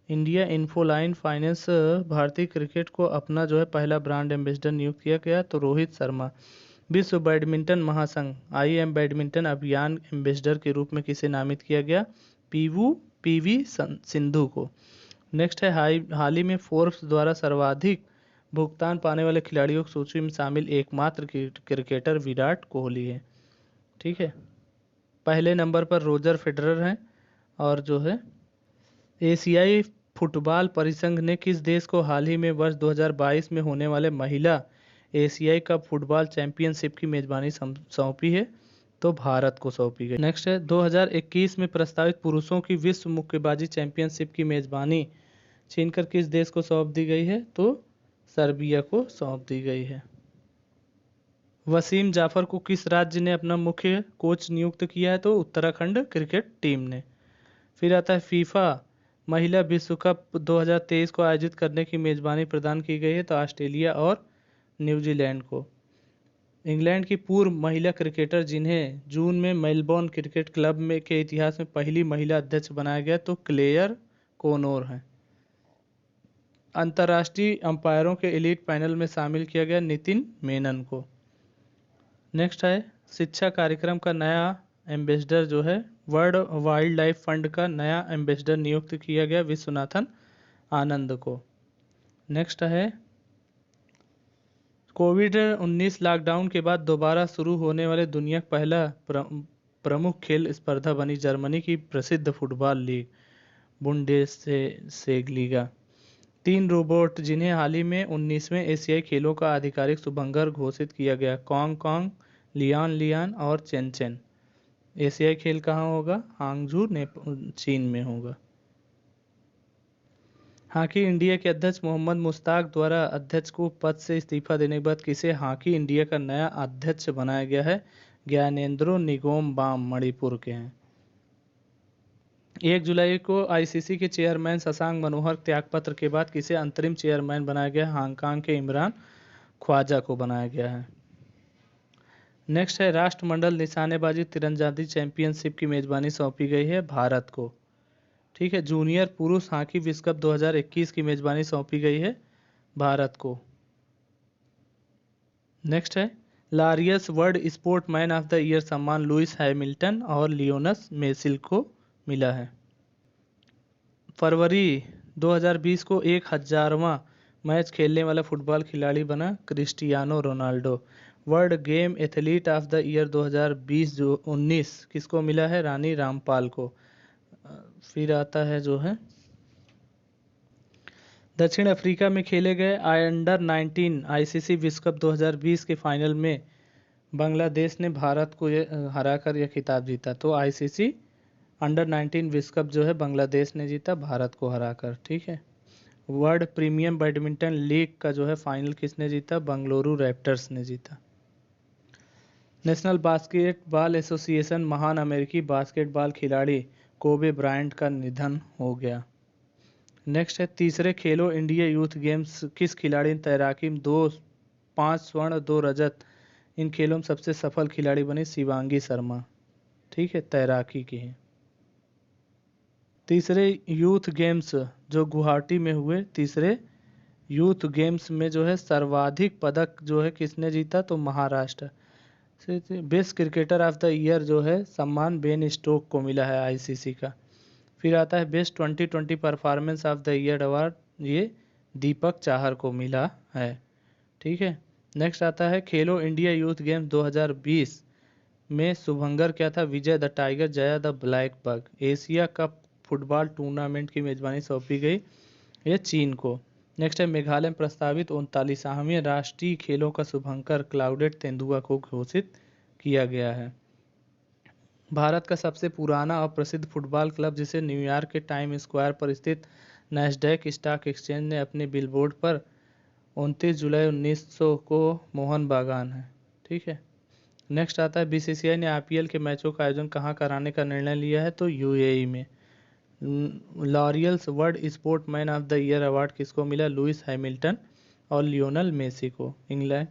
India Infoline finance भारतीय क्रिकेट को अपना जो है पहला ब्रांड एम्बेसडर नियुक्त किया गया, तो रोहित शर्मा। विश्व बैडमिंटन महासंघ आईएम बैडमिंटन अभियान एम्बेसडर के रूप में किसे नामित किया गया? पीवी सिंधु को। नेक्स्ट है हाल ही में फोर्ब्स द्वारा सर्वाधिक भुगतान पाने वाले खिलाड़ियों की सूची में शामिल एकमात्र क्रिकेटर विराट कोहली है। ठीक है, पहले नंबर पर रोजर फेडरर हैं। और जो है एशियाई फुटबॉल परिसंघ ने किस देश को हाल ही में वर्ष 2022 में होने वाले महिला एशियाई कप फुटबॉल चैंपियनशिप की मेजबानी सौंपी है? तो भारत को सौंपी गई। नेक्स्ट है 2021 में प्रस्तावित पुरुषों की विश्व मुक्केबाजी चैंपियनशिप की मेजबानी छीनकर किस देश को सौंप दी गई है? तो सर्बिया को सौंप दी गई है। वसीम जाफर को किस राज्य ने अपना मुख्य कोच नियुक्त किया है? तो उत्तराखंड क्रिकेट टीम ने। फिर आता है फीफा महिला विश्व कप 2023 को आयोजित करने की मेजबानी प्रदान की गई है, तो ऑस्ट्रेलिया और न्यूजीलैंड को। इंग्लैंड की पूर्व महिला क्रिकेटर जिन्हें जून में मेलबोर्न क्रिकेट क्लब में के इतिहास में पहली महिला अध्यक्ष बनाया गया, तो क्लेयर कोनोर हैं। अंतर्राष्ट्रीय अंपायरों के एलीट पैनल में शामिल किया गया नितिन मेनन को। नेक्स्ट है शिक्षा कार्यक्रम का नया एम्बेसडर जो है वर्ल्ड वाइल्ड लाइफ फंड का नया एम्बेसडर नियुक्त किया गया विश्वनाथन आनंद को। नेक्स्ट है कोविड-19 लॉकडाउन के बाद दोबारा शुरू होने वाले दुनिया का पहला प्रमुख खेल स्पर्धा बनी जर्मनी की प्रसिद्ध फुटबॉल लीग बुंडेसलीगा। 3 रोबोट जिन्हें हाल ही में 19वें एशियाई खेलों का आधिकारिक शुभंकर घोषित किया गया, कॉन्ग कॉन्ग, लियान लियान और चेन चेन। एशियाई खेल कहाँ होगा? हांगझू चीन में होगा। हॉकी इंडिया के अध्यक्ष मोहम्मद मुश्ताक द्वारा अध्यक्ष को पद से इस्तीफा देने के बाद किसे हॉकी इंडिया का नया अध्यक्ष बनाया गया है? ज्ञानेंद्रो निगोम बाम मणिपुर के हैं। 1 जुलाई को आईसीसी के चेयरमैन शशांक मनोहर त्यागपत्र के बाद किसे अंतरिम चेयरमैन बनाया गया? हांगकांग के इमरान ख्वाजा को बनाया गया है। नेक्स्ट है राष्ट्रमंडल निशानेबाजी तीरंदाजी चैंपियनशिप की मेजबानी सौंपी गई है भारत को। ठीक है, जूनियर पुरुष हॉकी विश्व कप 2021 की मेजबानी सौंपी गई है भारत को। नेक्स्ट है Laureus world sport man of the year सम्मान लुइस हैमिल्टन और लियोनस मेसिल को मिला है। फरवरी 2020 को 1000वां मैच खेलने वाला फुटबॉल खिलाड़ी बना Cristiano Ronaldo. World game athlete of the year 2020 जो 19 किसको मिला है? रानी रामपाल को। फिर आता है जो है दक्षिण अफ्रीका में खेले गए अंडर 19 आईसीसी विश्व कप 2020 के फाइनल में बांग्लादेश ने भारत को हराकर यह खिताब जीता। तो आईसीसी अंडर 19 विश्व कप जो है बांग्लादेश ने जीता भारत को हराकर। ठीक है, वर्ल्ड प्रीमियम बैडमिंटन लीग का जो है फाइनल किसने जीता? बंगलुरु रैप्टर्स ने जीता। नेशनल बास्केटबॉल एसोसिएशन महान अमेरिकी बास्केटबॉल खिलाड़ी कोबे ब्रायंट का निधन हो गया। नेक्स्ट है तीसरे खेलो इंडिया यूथ गेम्स किस खिलाड़ी ने तैराकी में 5 स्वर्ण 2 रजत, इन खेलों में सबसे सफल खिलाड़ी बनी शिवांगी शर्मा। ठीक है, तैराकी की है। तीसरे यूथ गेम्स जो गुवाहाटी में हुए, तीसरे यूथ गेम्स में जो है सर्वाधिक पदक जो है किसने जीता? तो Maharashtra. Best cricketer of the year जो है सम्मान बेन स्टोक को मिला है आईसीसी का। फिर आता है best 2020 performance of the year award, ये दीपक चाहर को मिला है। ठीक है, नेक्स्ट आता है खेलो इंडिया यूथ गेम्स 2020 में शुभंकर क्या था? Vijay the tiger, Jaya the black bug. Asia cup football tournament की मेजबानी सौंपी गई ये चीन को। नेक्स्ट है मेघालय में प्रस्तावित 39वें राष्ट्रीय खेलों का शुभंकर क्लाउडेड तेंदुआ को घोषित किया गया है। भारत का सबसे पुराना और प्रसिद्ध फुटबॉल क्लब जिसे न्यूयॉर्क के टाइम स्क्वायर पर स्थित नैस्डैक स्टॉक एक्सचेंज ने अपने बिलबोर्ड पर 29 जुलाई 1900 को मोहन बागान है। ठीक है, नेक्स्ट आता है बीसीसीआई ने आईपीएल के मैचों का आयोजन कहाँ कराने का निर्णय लिया है? तो यूएई में। Laureus world sport man of the year award किसको मिला? लुइस हैमिल्टन और लियोनल मेसी को। इंग्लैंड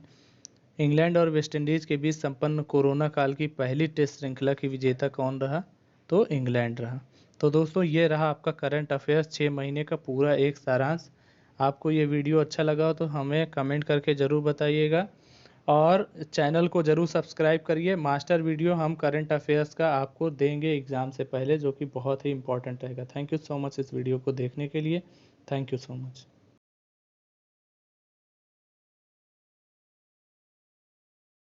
इंग्लैंड और वेस्टइंडीज के बीच संपन्न कोरोना काल की पहली टेस्ट श्रृंखला की विजेता कौन रहा? तो इंग्लैंड रहा। तो दोस्तों ये रहा आपका करंट अफेयर्स 6 महीने का पूरा एक सारांश। आपको ये वीडियो अच्छा लगा हो तो हमें कमेंट करके ज़रूर बताइएगा और चैनल को ज़रूर सब्सक्राइब करिए। मास्टर वीडियो हम करंट अफेयर्स का आपको देंगे एग्ज़ाम से पहले, जो कि बहुत ही इंपॉर्टेंट रहेगा। थैंक यू सो मच इस वीडियो को देखने के लिए। Thank you so much.